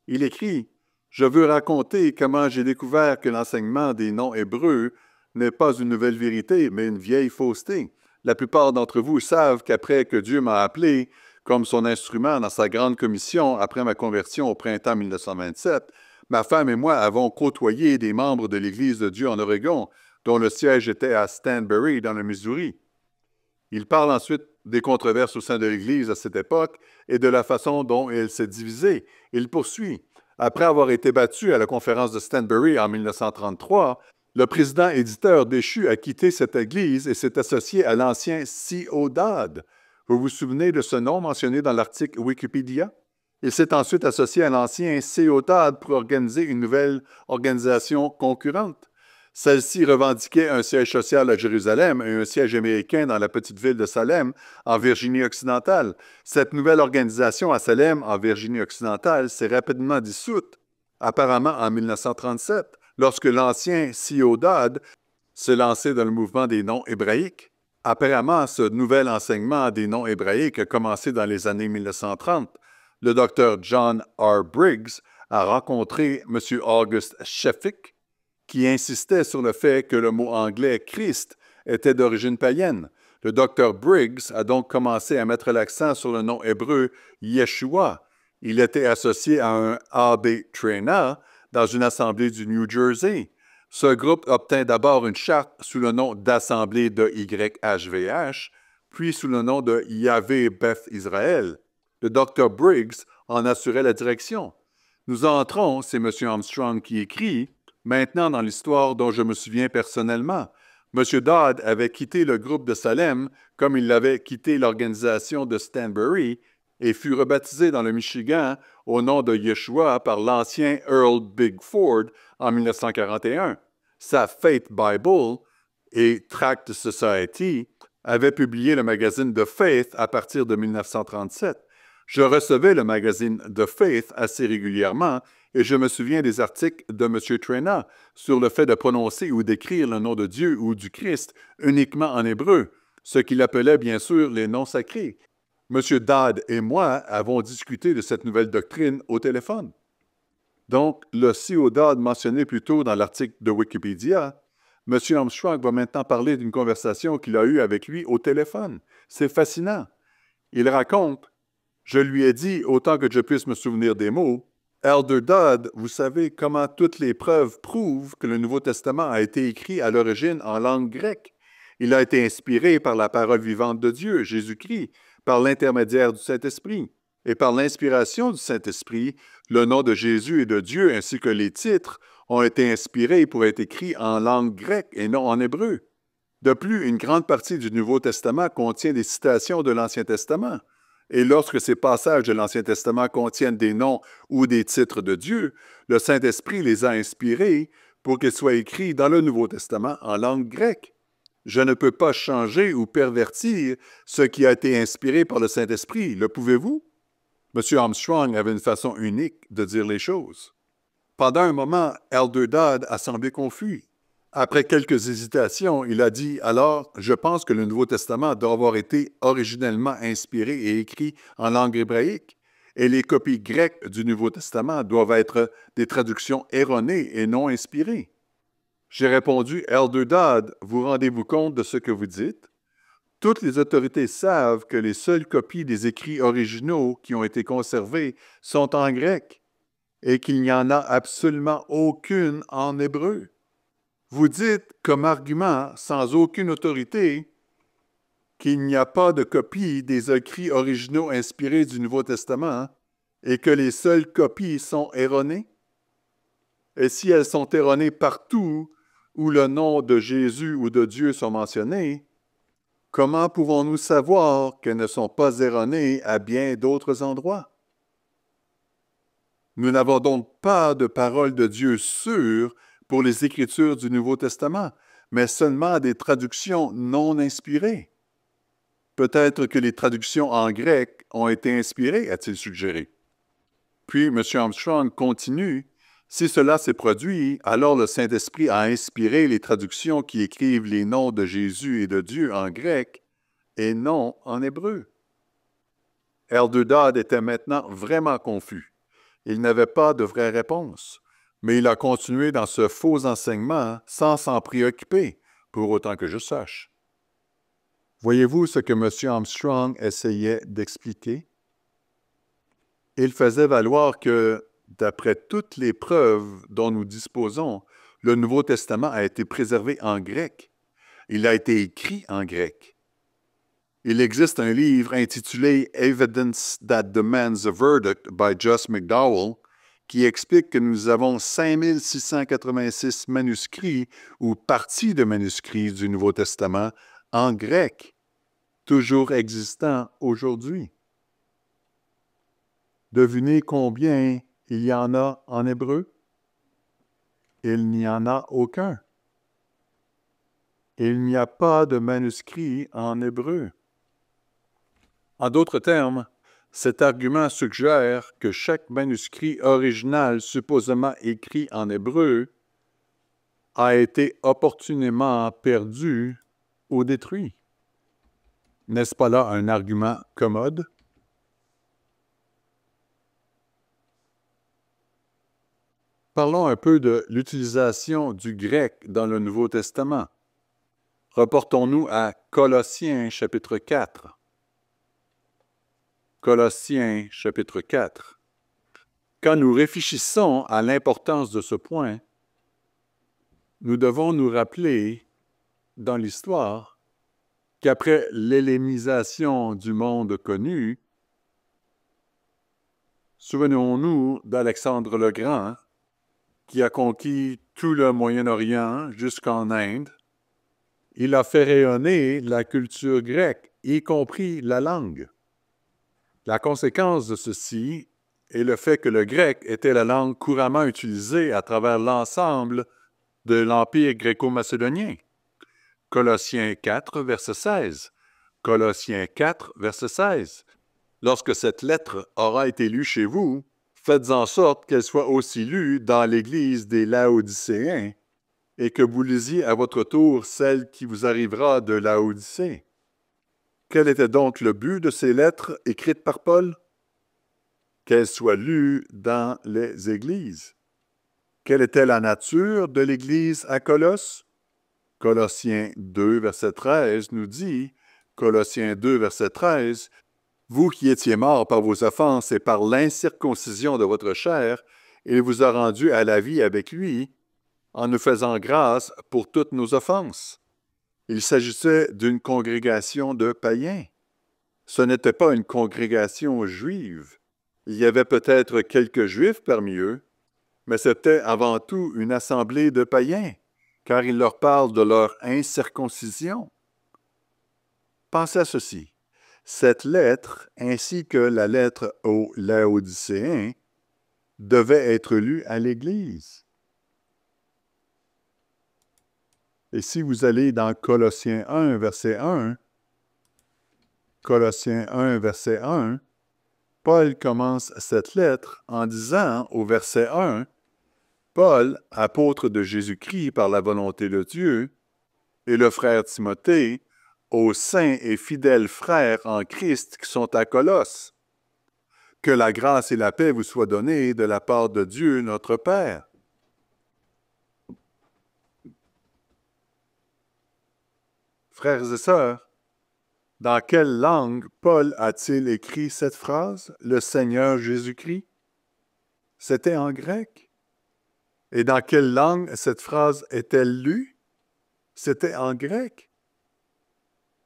Il écrit « Je veux raconter comment j'ai découvert que l'enseignement des noms hébreux n'est pas une nouvelle vérité, mais une vieille fausseté. La plupart d'entre vous savent qu'après que Dieu m'a appelé comme son instrument dans sa grande commission après ma conversion au printemps 1927, ma femme et moi avons côtoyé des membres de l'Église de Dieu en Oregon, dont le siège était à Stanbury, dans le Missouri. Il parle ensuite des controverses au sein de l'Église à cette époque et de la façon dont elle s'est divisée. Il poursuit. Après avoir été battu à la conférence de Stanbury en 1933, le président éditeur déchu a quitté cette Église et s'est associé à l'ancien C.O. Dodd. Vous vous souvenez de ce nom mentionné dans l'article Wikipédia? Il s'est ensuite associé à l'ancien C.O. Dodd pour organiser une nouvelle organisation concurrente. Celle-ci revendiquait un siège social à Jérusalem et un siège américain dans la petite ville de Salem, en Virginie-Occidentale. Cette nouvelle organisation à Salem, en Virginie-Occidentale, s'est rapidement dissoute, apparemment en 1937, lorsque l'ancien C.O. Dodd s'est lancé dans le mouvement des noms hébraïques. Apparemment, ce nouvel enseignement des noms hébraïques a commencé dans les années 1930. Le docteur John R. Briggs a rencontré M. August Sheffick, qui insistait sur le fait que le mot anglais « Christ » était d'origine païenne. Le docteur Briggs a donc commencé à mettre l'accent sur le nom hébreu « Yeshua ». Il était associé à un A.B. Traina dans une assemblée du New Jersey. Ce groupe obtint d'abord une charte sous le nom d'Assemblée de YHVH, puis sous le nom de Yahvé Beth Israël. Le docteur Briggs en assurait la direction. Nous entrons, c'est M. Armstrong qui écrit, Maintenant, dans l'histoire dont je me souviens personnellement, M. Dodd avait quitté le groupe de Salem comme il l'avait quitté l'organisation de Stanbury et fut rebaptisé dans le Michigan au nom de Yeshua par l'ancien Earl Big Ford en 1941. Sa Faith Bible et Tract Society avaient publié le magazine The Faith à partir de 1937. Je recevais le magazine The Faith assez régulièrement et je me souviens des articles de M. Trena sur le fait de prononcer ou d'écrire le nom de Dieu ou du Christ uniquement en hébreu, ce qu'il appelait bien sûr les noms sacrés. M. Dodd et moi avons discuté de cette nouvelle doctrine au téléphone. Donc, le C.O. Dodd mentionné plus tôt dans l'article de Wikipédia, M. Armstrong va maintenant parler d'une conversation qu'il a eue avec lui au téléphone. C'est fascinant. Il raconte « Je lui ai dit, autant que je puisse me souvenir des mots, Elder Dodd, vous savez comment toutes les preuves prouvent que le Nouveau Testament a été écrit à l'origine en langue grecque. Il a été inspiré par la parole vivante de Dieu, Jésus-Christ, par l'intermédiaire du Saint-Esprit. Et par l'inspiration du Saint-Esprit, le nom de Jésus et de Dieu ainsi que les titres ont été inspirés pour être écrits en langue grecque et non en hébreu. De plus, une grande partie du Nouveau Testament contient des citations de l'Ancien Testament. Et lorsque ces passages de l'Ancien Testament contiennent des noms ou des titres de Dieu, le Saint-Esprit les a inspirés pour qu'ils soient écrits dans le Nouveau Testament en langue grecque. Je ne peux pas changer ou pervertir ce qui a été inspiré par le Saint-Esprit. Le pouvez-vous? M. Armstrong avait une façon unique de dire les choses. Pendant un moment, Elder Dodd a semblé confus. Après quelques hésitations, il a dit « Alors, je pense que le Nouveau Testament doit avoir été originellement inspiré et écrit en langue hébraïque, et les copies grecques du Nouveau Testament doivent être des traductions erronées et non inspirées. » J'ai répondu « Elder Dodd, vous rendez-vous compte de ce que vous dites? Toutes les autorités savent que les seules copies des écrits originaux qui ont été conservées sont en grec et qu'il n'y en a absolument aucune en hébreu. Vous dites, comme argument, sans aucune autorité, qu'il n'y a pas de copie des écrits originaux inspirés du Nouveau Testament et que les seules copies sont erronées? Et si elles sont erronées partout où le nom de Jésus ou de Dieu sont mentionnés, comment pouvons-nous savoir qu'elles ne sont pas erronées à bien d'autres endroits? Nous n'avons donc pas de parole de Dieu sûre pour les Écritures du Nouveau Testament, mais seulement des traductions non inspirées. Peut-être que les traductions en grec ont été inspirées, a-t-il suggéré. Puis M. Armstrong continue. Si cela s'est produit, alors le Saint-Esprit a inspiré les traductions qui écrivent les noms de Jésus et de Dieu en grec et non en hébreu. Elder Dodd était maintenant vraiment confus. Il n'avait pas de vraie réponse, mais il a continué dans ce faux enseignement sans s'en préoccuper, pour autant que je sache. Voyez-vous ce que M. Armstrong essayait d'expliquer? Il faisait valoir que, d'après toutes les preuves dont nous disposons, le Nouveau Testament a été préservé en grec. Il a été écrit en grec. Il existe un livre intitulé « Evidence that Demands a Verdict » by Joss McDowell qui explique que nous avons 5686 manuscrits ou parties de manuscrits du Nouveau Testament en grec, toujours existants aujourd'hui. Devinez combien il y en a en hébreu? Il n'y en a aucun. Il n'y a pas de manuscrit en hébreu. En d'autres termes, cet argument suggère que chaque manuscrit original supposément écrit en hébreu a été opportunément perdu ou détruit. N'est-ce pas là un argument commode? Parlons un peu de l'utilisation du grec dans le Nouveau Testament. Reportons-nous à Colossiens chapitre 4. Colossiens chapitre 4. Quand nous réfléchissons à l'importance de ce point, nous devons nous rappeler, dans l'histoire, qu'après l'hellénisation du monde connu, souvenons-nous d'Alexandre le Grand, qui a conquis tout le Moyen-Orient jusqu'en Inde. Il a fait rayonner la culture grecque, y compris la langue. La conséquence de ceci est le fait que le grec était la langue couramment utilisée à travers l'ensemble de l'Empire gréco-macédonien. Colossiens 4, verset 16. Colossiens 4, verset 16. Lorsque cette lettre aura été lue chez vous, faites en sorte qu'elle soit aussi lue dans l'Église des Laodicéens et que vous lisiez à votre tour celle qui vous arrivera de Laodicée. Quel était donc le but de ces lettres écrites par Paul? Qu'elles soient lues dans les églises. Quelle était la nature de l'Église à Colosse? Colossiens 2, verset 13 nous dit, Colossiens 2, verset 13, « Vous qui étiez morts par vos offenses et par l'incirconcision de votre chair, il vous a rendus à la vie avec lui, en nous faisant grâce pour toutes nos offenses. » Il s'agissait d'une congrégation de païens. Ce n'était pas une congrégation juive. Il y avait peut-être quelques juifs parmi eux, mais c'était avant tout une assemblée de païens, car il leur parle de leur incirconcision. Pensez à ceci. Cette lettre, ainsi que la lettre aux Laodicéens, devait être lue à l'Église. Et si vous allez dans Colossiens 1, verset 1, Colossiens 1, verset 1, Paul commence cette lettre en disant au verset 1, « Paul, apôtre de Jésus-Christ par la volonté de Dieu, et le frère Timothée, aux saints et fidèles frères en Christ qui sont à Colosse. Que la grâce et la paix vous soient données de la part de Dieu notre Père. » Frères et sœurs, dans quelle langue Paul a-t-il écrit cette phrase, le Seigneur Jésus-Christ? C'était en grec. Et dans quelle langue cette phrase est-elle lue? C'était en grec.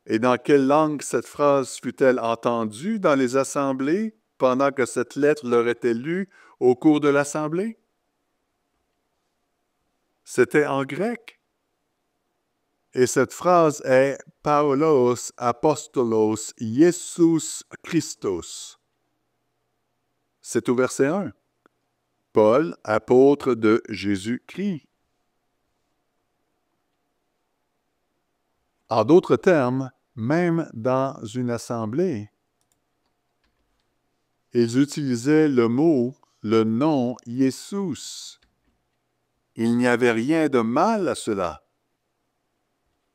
Et dans quelle langue cette phrase fut-elle entendue dans les assemblées pendant que cette lettre leur était lue au cours de l'assemblée? C'était en grec. Et cette phrase est « Paulos apostolos Jesus Christos ». C'est au verset 1. Paul, apôtre de Jésus-Christ. En d'autres termes, même dans une assemblée, ils utilisaient le mot, le nom Jesus. Il n'y avait rien de mal à cela,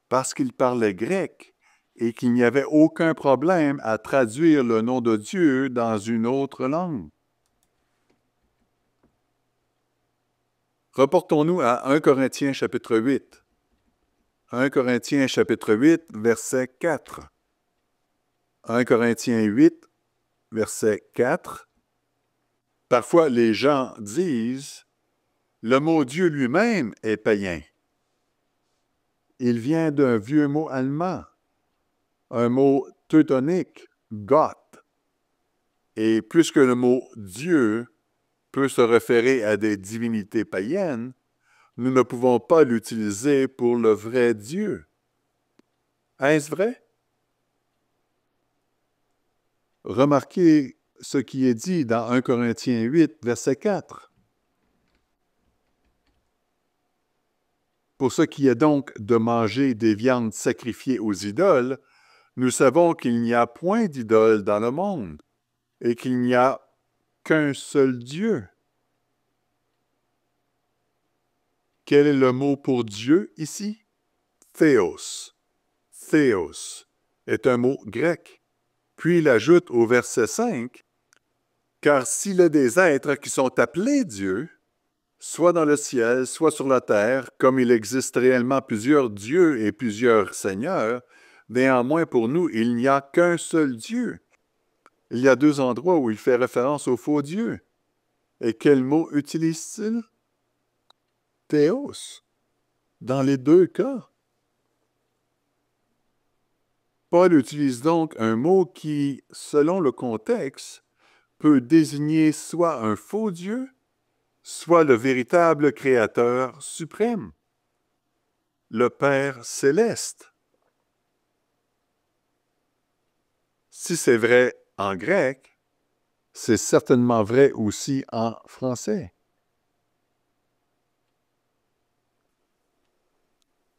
parce qu'ils parlaient grec et qu'il n'y avait aucun problème à traduire le nom de Dieu dans une autre langue. Reportons-nous à 1 Corinthiens chapitre 8. 1 Corinthiens chapitre 8, verset 4. 1 Corinthiens 8, verset 4. Parfois, les gens disent « Le mot Dieu lui-même est païen. » Il vient d'un vieux mot allemand, un mot teutonique, Gott. Et puisque le mot Dieu peut se référer à des divinités païennes, nous ne pouvons pas l'utiliser pour le vrai Dieu. Est-ce vrai? Remarquez ce qui est dit dans 1 Corinthiens 8, verset 4. Pour ce qui est donc de manger des viandes sacrifiées aux idoles, nous savons qu'il n'y a point d'idole dans le monde et qu'il n'y a qu'un seul Dieu. Quel est le mot pour Dieu ici? Théos. Théos est un mot grec. Puis il ajoute au verset 5, « Car s'il est des êtres qui sont appelés Dieu, soit dans le ciel, soit sur la terre, comme il existe réellement plusieurs dieux et plusieurs seigneurs, néanmoins pour nous, il n'y a qu'un seul Dieu. » Il y a deux endroits où il fait référence au faux Dieu. Et quel mot utilise-t-il? Théos. Dans les deux cas. Paul utilise donc un mot qui, selon le contexte, peut désigner soit un faux Dieu soit le véritable Créateur suprême, le Père céleste. Si c'est vrai en grec, c'est certainement vrai aussi en français.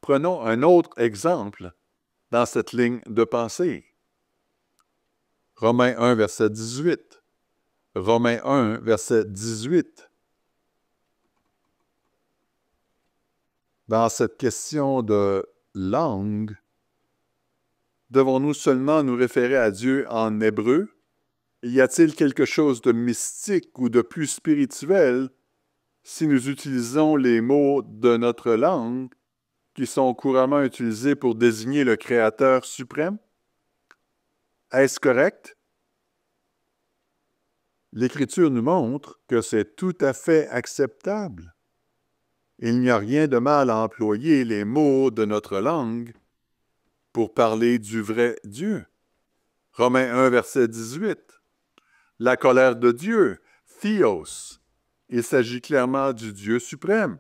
Prenons un autre exemple dans cette ligne de pensée. Romains 1, verset 18. Romains 1, verset 18. Dans cette question de langue, devons-nous seulement nous référer à Dieu en hébreu? Y a-t-il quelque chose de mystique ou de plus spirituel si nous utilisons les mots de notre langue qui sont couramment utilisés pour désigner le Créateur suprême? Est-ce correct? L'Écriture nous montre que c'est tout à fait acceptable. Il n'y a rien de mal à employer les mots de notre langue pour parler du vrai Dieu. Romains 1, verset 18. La colère de Dieu, Theos. Il s'agit clairement du Dieu suprême.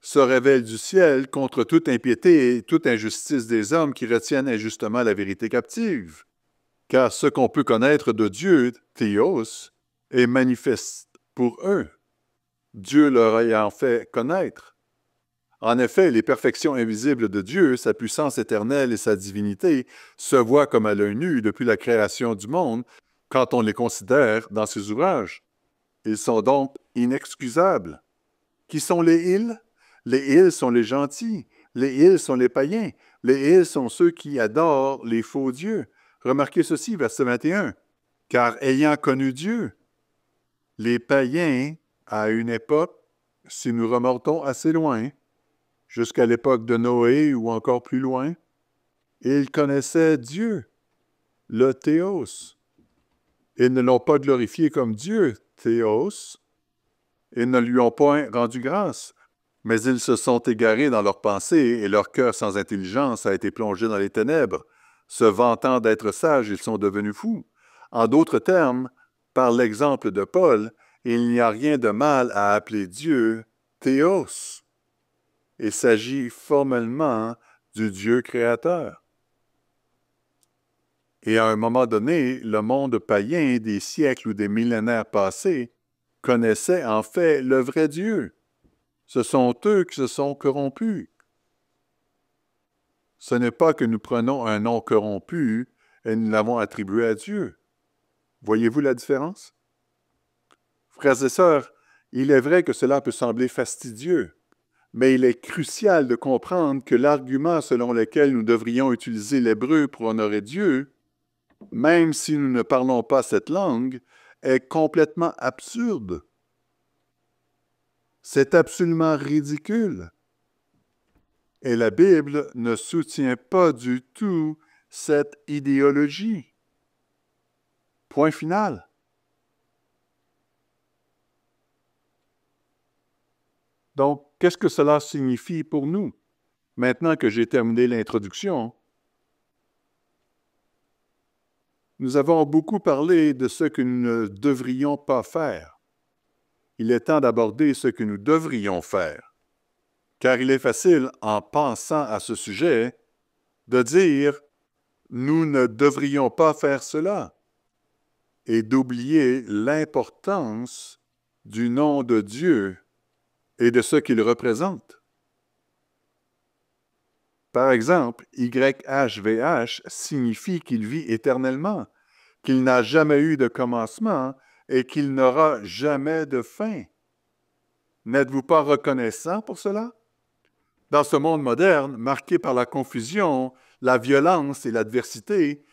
Se révèle du ciel contre toute impiété et toute injustice des hommes qui retiennent injustement la vérité captive. Car ce qu'on peut connaître de Dieu, Theos, est manifeste pour eux, Dieu leur ayant fait connaître. En effet, les perfections invisibles de Dieu, sa puissance éternelle et sa divinité, se voient comme à l'œil nu depuis la création du monde quand on les considère dans ses ouvrages. Ils sont donc inexcusables. Qui sont les ils? Les ils sont les gentils. Les ils sont les païens. Les ils sont ceux qui adorent les faux dieux. Remarquez ceci, verset 21. Car ayant connu Dieu, les païens, à une époque, si nous remontons assez loin, jusqu'à l'époque de Noé ou encore plus loin, ils connaissaient Dieu, le Théos. Ils ne l'ont pas glorifié comme Dieu, Théos. Ils ne lui ont point rendu grâce, mais ils se sont égarés dans leurs pensées et leur cœur sans intelligence a été plongé dans les ténèbres. Se vantant d'être sages, ils sont devenus fous. En d'autres termes, par l'exemple de Paul, il n'y a rien de mal à appeler Dieu Théos. Il s'agit formellement du Dieu créateur. Et à un moment donné, le monde païen des siècles ou des millénaires passés connaissait en fait le vrai Dieu. Ce sont eux qui se sont corrompus. Ce n'est pas que nous prenons un nom corrompu et nous l'avons attribué à Dieu. Voyez-vous la différence? Frères et sœurs, il est vrai que cela peut sembler fastidieux, mais il est crucial de comprendre que l'argument selon lequel nous devrions utiliser l'hébreu pour honorer Dieu, même si nous ne parlons pas cette langue, est complètement absurde. C'est absolument ridicule. Et la Bible ne soutient pas du tout cette idéologie. Point final. Donc, qu'est-ce que cela signifie pour nous? Maintenant que j'ai terminé l'introduction, nous avons beaucoup parlé de ce que nous ne devrions pas faire. Il est temps d'aborder ce que nous devrions faire. Car il est facile, en pensant à ce sujet, de dire « nous ne devrions pas faire cela » et d'oublier l'importance du nom de Dieu et de ce qu'il représente. Par exemple, YHVH signifie qu'il vit éternellement, qu'il n'a jamais eu de commencement et qu'il n'aura jamais de fin. N'êtes-vous pas reconnaissant pour cela? Dans ce monde moderne, marqué par la confusion, la violence et l'adversité,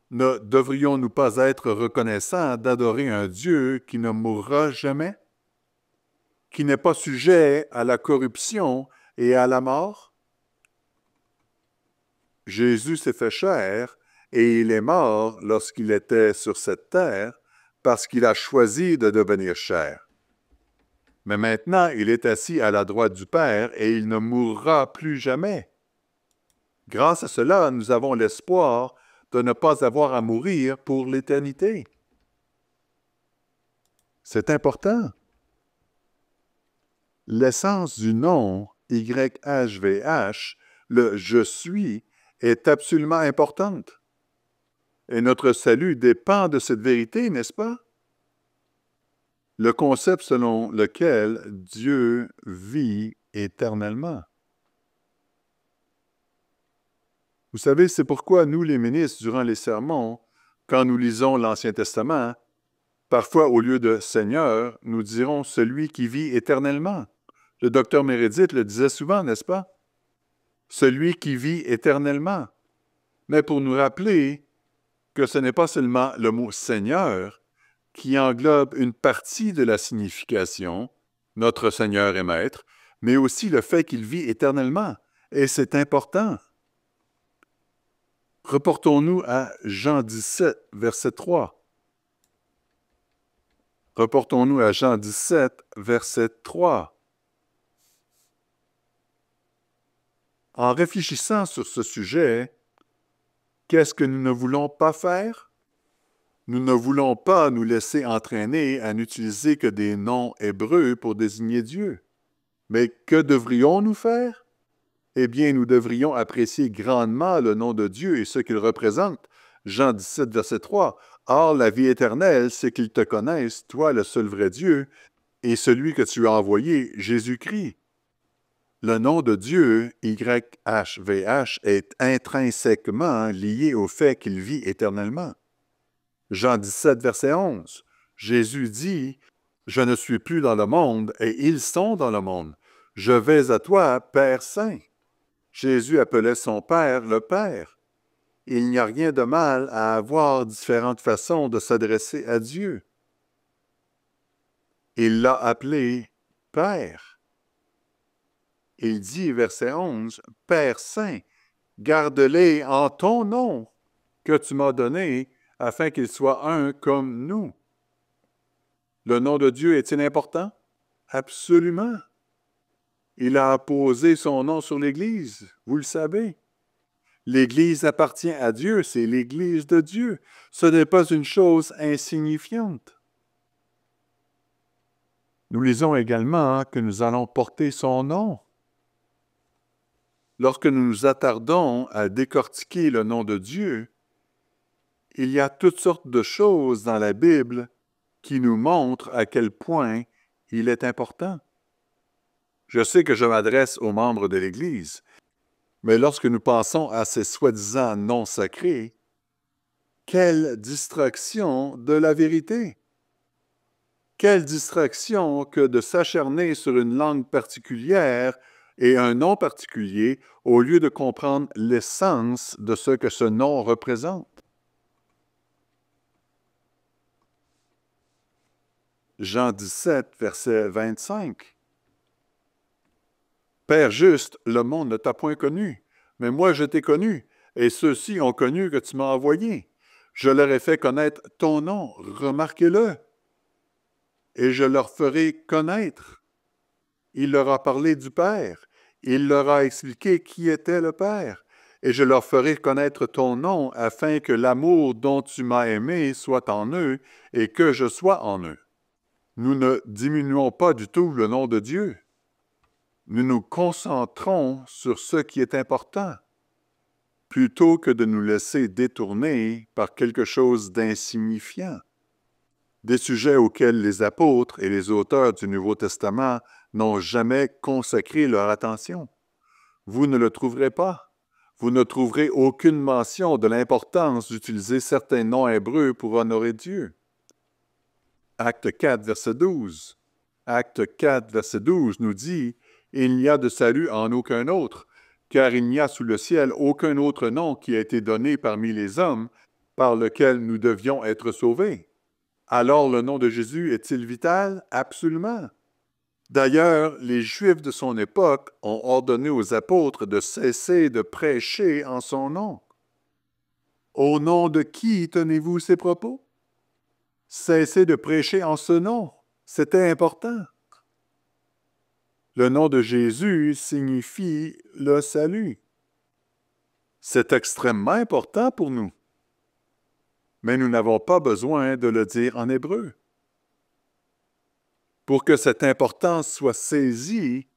ne devrions-nous pas être reconnaissants d'adorer un Dieu qui ne mourra jamais, qui n'est pas sujet à la corruption et à la mort? Jésus s'est fait chair et il est mort lorsqu'il était sur cette terre parce qu'il a choisi de devenir chair. Mais maintenant, il est assis à la droite du Père et il ne mourra plus jamais. Grâce à cela, nous avons l'espoir de ne pas avoir à mourir pour l'éternité. C'est important. L'essence du nom YHVH, le « je suis », est absolument importante. Et notre salut dépend de cette vérité, n'est-ce pas? Le concept selon lequel Dieu vit éternellement. Vous savez, c'est pourquoi nous, les ministres, durant les sermons, quand nous lisons l'Ancien Testament, parfois au lieu de « Seigneur », nous dirons « celui qui vit éternellement ». Le docteur Meredith le disait souvent, n'est-ce pas? Celui qui vit éternellement. Mais pour nous rappeler que ce n'est pas seulement le mot « Seigneur » qui englobe une partie de la signification, notre Seigneur et Maître, mais aussi le fait qu'il vit éternellement. Et c'est important. Reportons-nous à Jean 17, verset 3. Reportons-nous à Jean 17, verset 3. En réfléchissant sur ce sujet, qu'est-ce que nous ne voulons pas faire? Nous ne voulons pas nous laisser entraîner à n'utiliser que des noms hébreux pour désigner Dieu. Mais que devrions-nous faire? Eh bien, nous devrions apprécier grandement le nom de Dieu et ce qu'il représente. Jean 17, verset 3. « Or, la vie éternelle, c'est qu'ils te connaissent, toi, le seul vrai Dieu, et celui que tu as envoyé, Jésus-Christ. » Le nom de Dieu, YHVH, est intrinsèquement lié au fait qu'il vit éternellement. Jean 17, verset 11. Jésus dit, « Je ne suis plus dans le monde, et ils sont dans le monde. Je vais à toi, Père Saint. » Jésus appelait son Père le Père. Il n'y a rien de mal à avoir différentes façons de s'adresser à Dieu. Il l'a appelé Père. Il dit, verset 11, « Père Saint, garde-les en ton nom que tu m'as donné, afin qu'ils soient un comme nous. » Le nom de Dieu est-il important? Absolument. Il a apposé son nom sur l'Église, vous le savez. L'Église appartient à Dieu, c'est l'Église de Dieu. Ce n'est pas une chose insignifiante. Nous lisons également que nous allons porter son nom. Lorsque nous nous attardons à décortiquer le nom de Dieu, il y a toutes sortes de choses dans la Bible qui nous montrent à quel point il est important. Je sais que je m'adresse aux membres de l'Église, mais lorsque nous pensons à ces soi-disant noms sacrés, quelle distraction de la vérité! Quelle distraction que de s'acharner sur une langue particulière et un nom particulier au lieu de comprendre l'essence de ce que ce nom représente. Jean 17, verset 25. « Père juste, le monde ne t'a point connu, mais moi je t'ai connu, et ceux-ci ont connu que tu m'as envoyé. Je leur ai fait connaître ton nom, remarquez-le, et je leur ferai connaître. » Il leur a parlé du Père. Il leur a expliqué qui était le Père. Et je leur ferai connaître ton nom, afin que l'amour dont tu m'as aimé soit en eux et que je sois en eux. Nous ne diminuons pas du tout le nom de Dieu. Nous nous concentrons sur ce qui est important, plutôt que de nous laisser détourner par quelque chose d'insignifiant. Des sujets auxquels les apôtres et les auteurs du Nouveau Testament n'ont jamais consacré leur attention. Vous ne le trouverez pas. Vous ne trouverez aucune mention de l'importance d'utiliser certains noms hébreux pour honorer Dieu. Acte 4, verset 12. Acte 4, verset 12 nous dit « Il n'y a de salut en aucun autre, car il n'y a sous le ciel aucun autre nom qui a été donné parmi les hommes par lequel nous devions être sauvés. » Alors le nom de Jésus est-il vital? Absolument. D'ailleurs, les Juifs de son époque ont ordonné aux apôtres de cesser de prêcher en son nom. Au nom de qui tenez-vous ces propos? Cessez de prêcher en ce nom. C'était important. Le nom de Jésus signifie le salut. C'est extrêmement important pour nous. Mais nous n'avons pas besoin de le dire en hébreu. pour que cette importance soit saisie,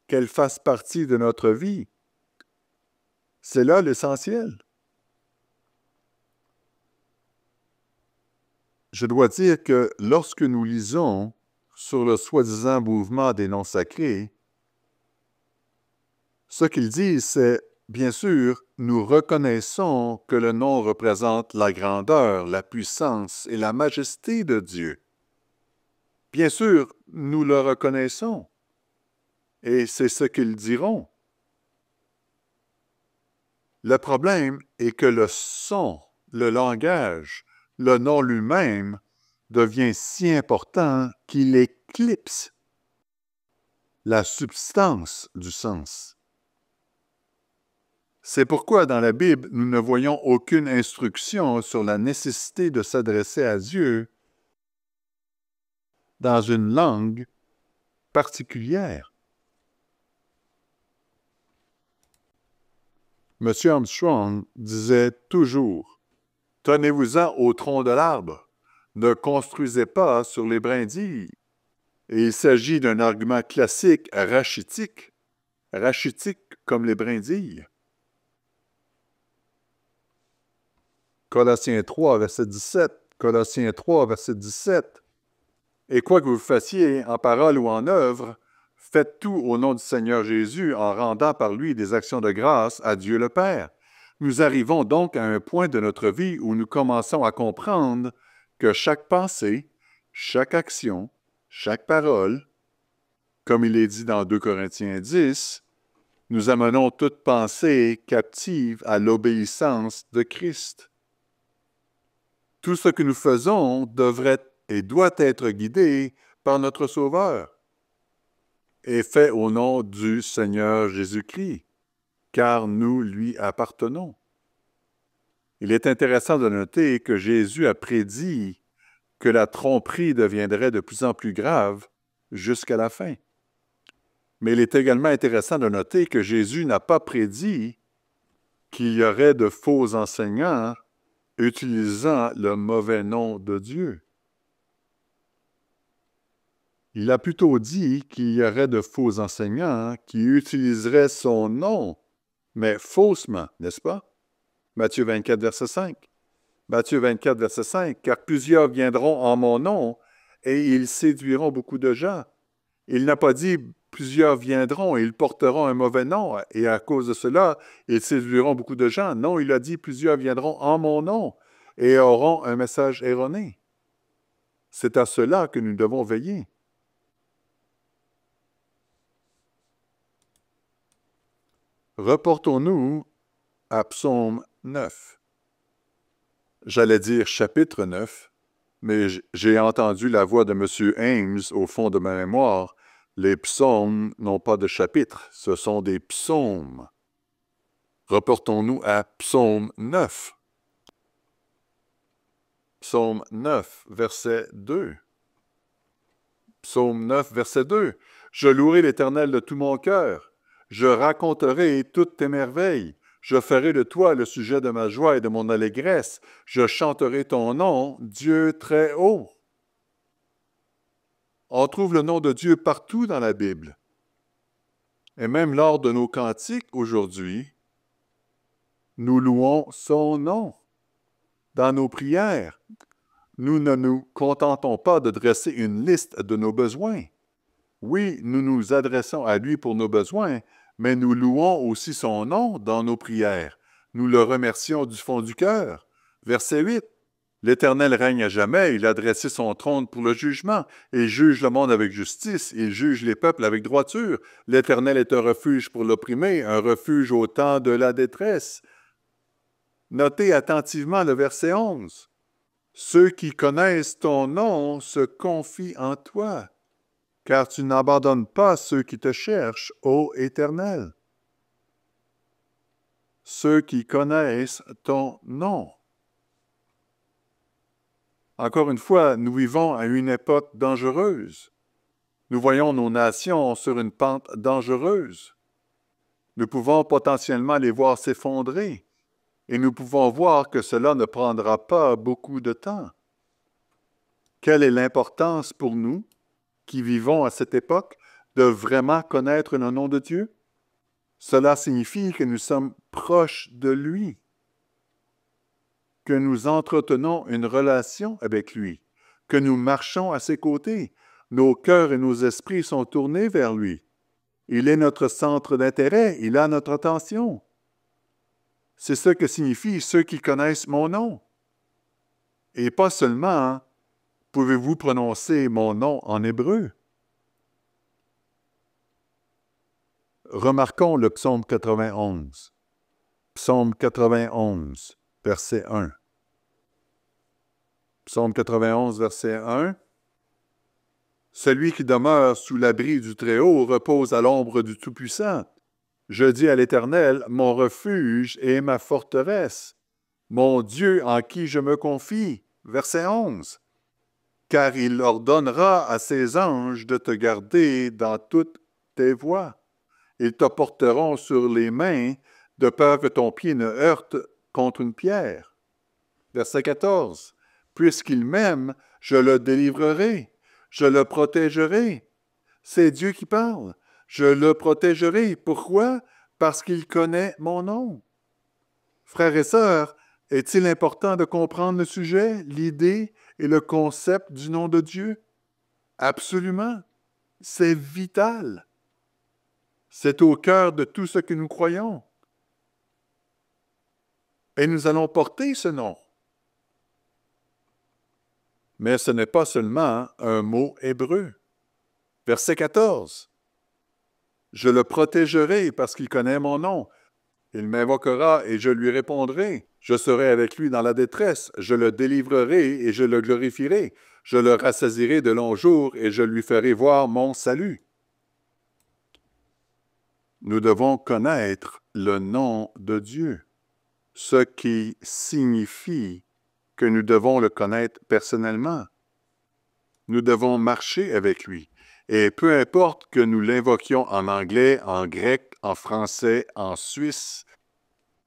qu'elle fasse partie de notre vie. C'est là l'essentiel. Je dois dire que lorsque nous lisons sur le soi-disant mouvement des noms sacrés, ce qu'ils disent, c'est, bien sûr, nous reconnaissons que le nom représente la grandeur, la puissance et la majesté de Dieu. Bien sûr, nous le reconnaissons. Et c'est ce qu'ils diront. Le problème est que le son, le langage, le nom lui-même devient si important qu'il éclipse la substance du sens. C'est pourquoi dans la Bible, nous ne voyons aucune instruction sur la nécessité de s'adresser à Dieu dans une langue particulière. M. Armstrong disait toujours « Tenez-vous-en au tronc de l'arbre, ne construisez pas sur les brindilles. » Et il s'agit d'un argument classique rachitique comme les brindilles. Colossiens 3, verset 17. Colossiens 3, verset 17. Et quoi que vous fassiez en parole ou en œuvre, faites tout au nom du Seigneur Jésus en rendant par lui des actions de grâce à Dieu le Père. Nous arrivons donc à un point de notre vie où nous commençons à comprendre que chaque pensée, chaque action, chaque parole, comme il est dit dans 2 Corinthiens 10, nous amenons toute pensée captive à l'obéissance de Christ. Tout ce que nous faisons devrait et doit être guidé par notre Sauveur et fait au nom du Seigneur Jésus-Christ, car nous lui appartenons. Il est intéressant de noter que Jésus a prédit que la tromperie deviendrait de plus en plus grave jusqu'à la fin. Mais il est également intéressant de noter que Jésus n'a pas prédit qu'il y aurait de faux enseignants utilisant le mauvais nom de Dieu. Il a plutôt dit qu'il y aurait de faux enseignants qui utiliseraient son nom, mais faussement, n'est-ce pas? Matthieu 24, verset 5. Matthieu 24, verset 5. « Car plusieurs viendront en mon nom, et ils séduiront beaucoup de gens. » Il n'a pas dit « plusieurs viendront et ils porteront un mauvais nom, et à cause de cela, ils séduiront beaucoup de gens. » Non, il a dit « plusieurs viendront en mon nom et auront un message erroné. » C'est à cela que nous devons veiller. Reportons-nous à Psaume 9. J'allais dire chapitre 9, mais j'ai entendu la voix de M. Ames au fond de ma mémoire. Les psaumes n'ont pas de chapitre, ce sont des psaumes. Reportons-nous à Psaume 9. Psaume 9, verset 2. Psaume 9, verset 2. « Je louerai l'Éternel de tout mon cœur. Je raconterai toutes tes merveilles. Je ferai de toi le sujet de ma joie et de mon allégresse. Je chanterai ton nom, Dieu très haut. » On trouve le nom de Dieu partout dans la Bible. Et même lors de nos cantiques aujourd'hui, nous louons son nom. Dans nos prières, nous ne nous contentons pas de dresser une liste de nos besoins. Oui, nous nous adressons à lui pour nos besoins, mais nous louons aussi son nom dans nos prières. Nous le remercions du fond du cœur. Verset 8. « L'Éternel règne à jamais, il a dressé son trône pour le jugement. Il juge le monde avec justice, il juge les peuples avec droiture. L'Éternel est un refuge pour l'opprimé, un refuge au temps de la détresse. » Notez attentivement le verset 11. « Ceux qui connaissent ton nom se confient en toi. Car tu n'abandonnes pas ceux qui te cherchent, ô Éternel. » Ceux qui connaissent ton nom. Encore une fois, nous vivons à une époque dangereuse. Nous voyons nos nations sur une pente dangereuse. Nous pouvons potentiellement les voir s'effondrer, et nous pouvons voir que cela ne prendra pas beaucoup de temps. Quelle est l'importance pour nous qui vivons à cette époque de vraiment connaître le nom de Dieu? Cela signifie que nous sommes proches de lui, que nous entretenons une relation avec lui, que nous marchons à ses côtés. Nos cœurs et nos esprits sont tournés vers lui. Il est notre centre d'intérêt, il a notre attention. C'est ce que signifient ceux qui connaissent mon nom. Et pas seulement, pouvez-vous prononcer mon nom en hébreu? Remarquons le psaume 91. Psaume 91, verset 1. Psaume 91, verset 1. Celui qui demeure sous l'abri du Très-Haut repose à l'ombre du Tout-Puissant. Je dis à l'Éternel, mon refuge et ma forteresse, mon Dieu en qui je me confie. Verset 11. Car il ordonnera à ses anges de te garder dans toutes tes voies. Ils te porteront sur les mains, de peur que ton pied ne heurte contre une pierre. Verset 14. Puisqu'il m'aime, je le délivrerai, je le protégerai. C'est Dieu qui parle. Je le protégerai. Pourquoi? Parce qu'il connaît mon nom. Frères et sœurs, est-il important de comprendre le sujet, l'idée et le concept du nom de Dieu? Absolument. C'est vital. C'est au cœur de tout ce que nous croyons. Et nous allons porter ce nom. Mais ce n'est pas seulement un mot hébreu. Verset 14. Je le protégerai parce qu'il connaît mon nom. Il m'invoquera et je lui répondrai. Je serai avec lui dans la détresse. Je le délivrerai et je le glorifierai. Je le rassasierai de longs jours et je lui ferai voir mon salut. Nous devons connaître le nom de Dieu, ce qui signifie que nous devons le connaître personnellement. Nous devons marcher avec lui. Et peu importe que nous l'invoquions en anglais, en grec, en français, en suisse,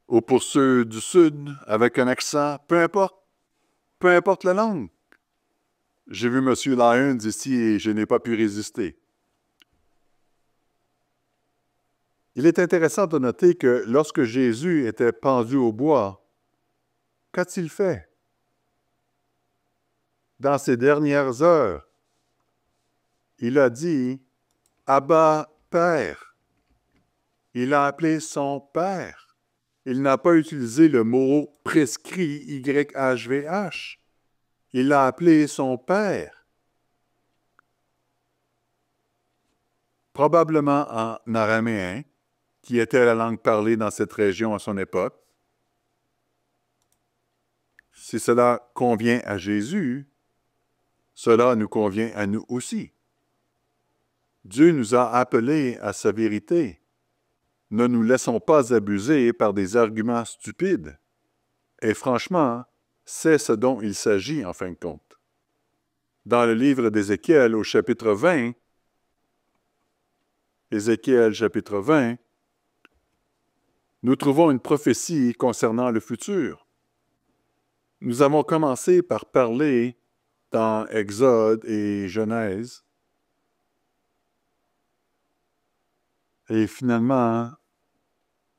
ou pour ceux du Sud, avec un accent, peu importe la langue. J'ai vu M. Lyons ici et je n'ai pas pu résister. Il est intéressant de noter que lorsque Jésus était pendu au bois, qu'a-t-il fait? Dans ses dernières heures, il a dit « Abba, Père ». Il a appelé son Père. Il n'a pas utilisé le mot prescrit YHVH. Il l'a appelé son Père. Probablement en araméen, qui était la langue parlée dans cette région à son époque. Si cela convient à Jésus, cela nous convient à nous aussi. Dieu nous a appelés à sa vérité. Ne nous laissons pas abuser par des arguments stupides. Et franchement, c'est ce dont il s'agit en fin de compte. Dans le livre d'Ézéchiel au chapitre 20, Ézéchiel chapitre 20, nous trouvons une prophétie concernant le futur. Nous avons commencé par parler dans Exode et Genèse. Et finalement,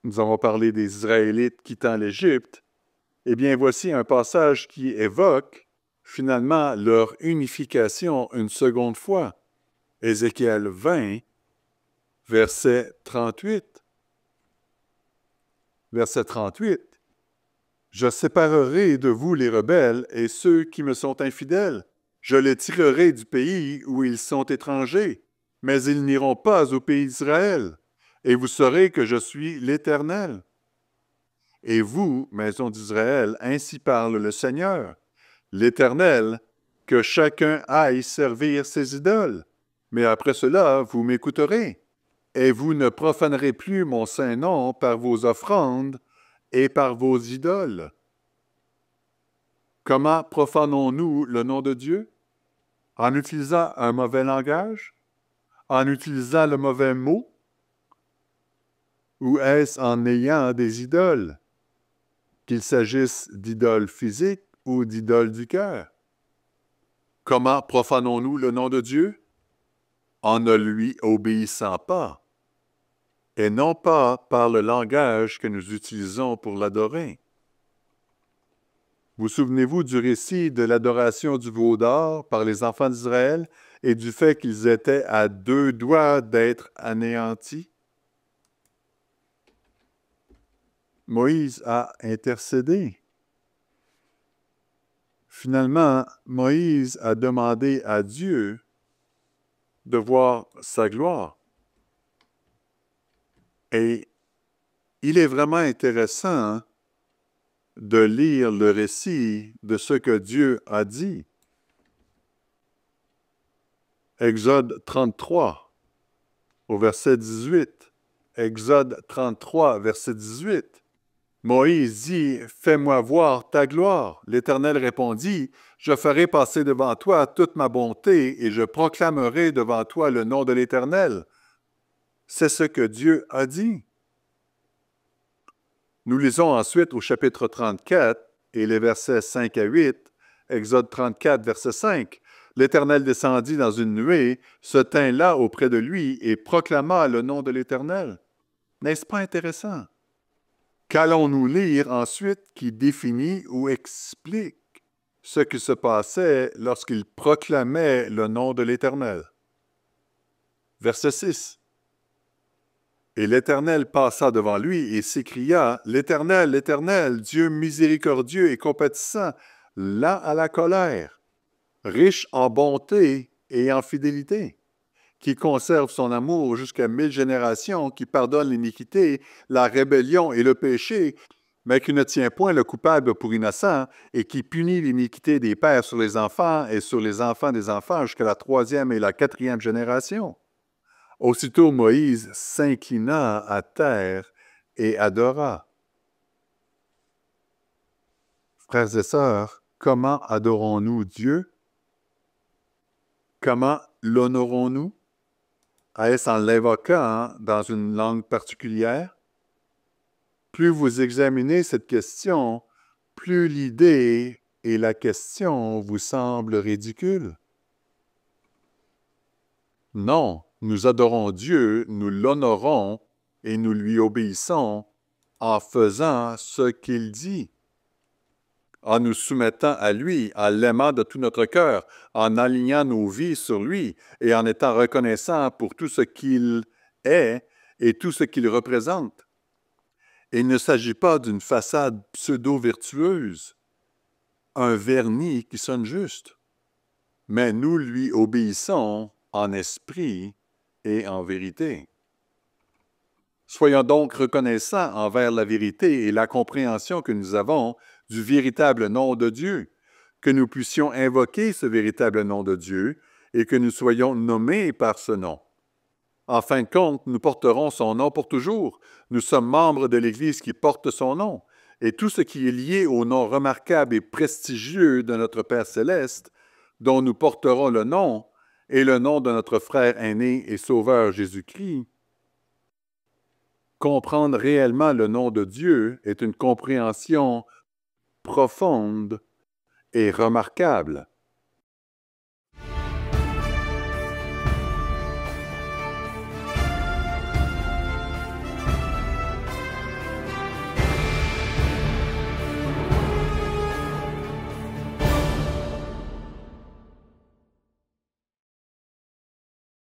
nous avons parlé des Israélites quittant l'Égypte. Eh bien, voici un passage qui évoque finalement leur unification une seconde fois. Ézéchiel 20, verset 38. Verset 38. « Je séparerai de vous les rebelles et ceux qui me sont infidèles. Je les tirerai du pays où ils sont étrangers, mais ils n'iront pas au pays d'Israël. Et vous saurez que je suis l'Éternel. Et vous, maison d'Israël, ainsi parle le Seigneur, l'Éternel, que chacun aille servir ses idoles. Mais après cela, vous m'écouterez. Et vous ne profanerez plus mon saint nom par vos offrandes et par vos idoles. » Comment profanons-nous le nom de Dieu? En utilisant un mauvais langage? En utilisant le mauvais mot? Ou est-ce en ayant des idoles, qu'il s'agisse d'idoles physiques ou d'idoles du cœur? Comment profanons-nous le nom de Dieu? en ne lui obéissant pas, et non pas par le langage que nous utilisons pour l'adorer. Vous souvenez-vous du récit de l'adoration du veau d'or par les enfants d'Israël et du fait qu'ils étaient à 2 doigts d'être anéantis? Moïse a intercédé. Finalement, Moïse a demandé à Dieu de voir sa gloire. Et il est vraiment intéressant de lire le récit de ce que Dieu a dit. Exode 33, au verset 18. Exode 33, verset 18. Moïse dit, « Fais-moi voir ta gloire. » L'Éternel répondit, « Je ferai passer devant toi toute ma bonté et je proclamerai devant toi le nom de l'Éternel. » C'est ce que Dieu a dit. Nous lisons ensuite au chapitre 34 et les versets 5 à 8, Exode 34, verset 5. L'Éternel descendit dans une nuée, se tint là auprès de lui et proclama le nom de l'Éternel. N'est-ce pas intéressant? Qu'allons-nous lire ensuite qui définit ou explique ce qui se passait lorsqu'il proclamait le nom de l'Éternel? Verset 6. Et l'Éternel passa devant lui et s'écria, « L'Éternel, l'Éternel, Dieu miséricordieux et compatissant, lent à la colère, riche en bonté et en fidélité, qui conserve son amour jusqu'à 1000 générations, qui pardonne l'iniquité, la rébellion et le péché, mais qui ne tient point le coupable pour innocent, et qui punit l'iniquité des pères sur les enfants et sur les enfants des enfants jusqu'à la 3e et la 4e génération. » Aussitôt Moïse s'inclina à terre et adora. Frères et sœurs, comment adorons-nous Dieu? Comment l'honorons-nous? Est-ce en l'invoquant dans une langue particulière? Plus vous examinez cette question, plus l'idée et la question vous semblent ridicules. Non, nous adorons Dieu, nous l'honorons et nous lui obéissons en faisant ce qu'il dit, en nous soumettant à lui, en l'aimant de tout notre cœur, en alignant nos vies sur lui et en étant reconnaissants pour tout ce qu'il est et tout ce qu'il représente. Et il ne s'agit pas d'une façade pseudo-vertueuse, un vernis qui sonne juste, mais nous lui obéissons en esprit et en vérité. Soyons donc reconnaissants envers la vérité et la compréhension que nous avons du véritable nom de Dieu, que nous puissions invoquer ce véritable nom de Dieu et que nous soyons nommés par ce nom. En fin de compte, nous porterons son nom pour toujours. Nous sommes membres de l'Église qui porte son nom, et tout ce qui est lié au nom remarquable et prestigieux de notre Père céleste, dont nous porterons le nom, et le nom de notre frère aîné et sauveur Jésus-Christ. Comprendre réellement le nom de Dieu est une compréhension profonde et remarquable.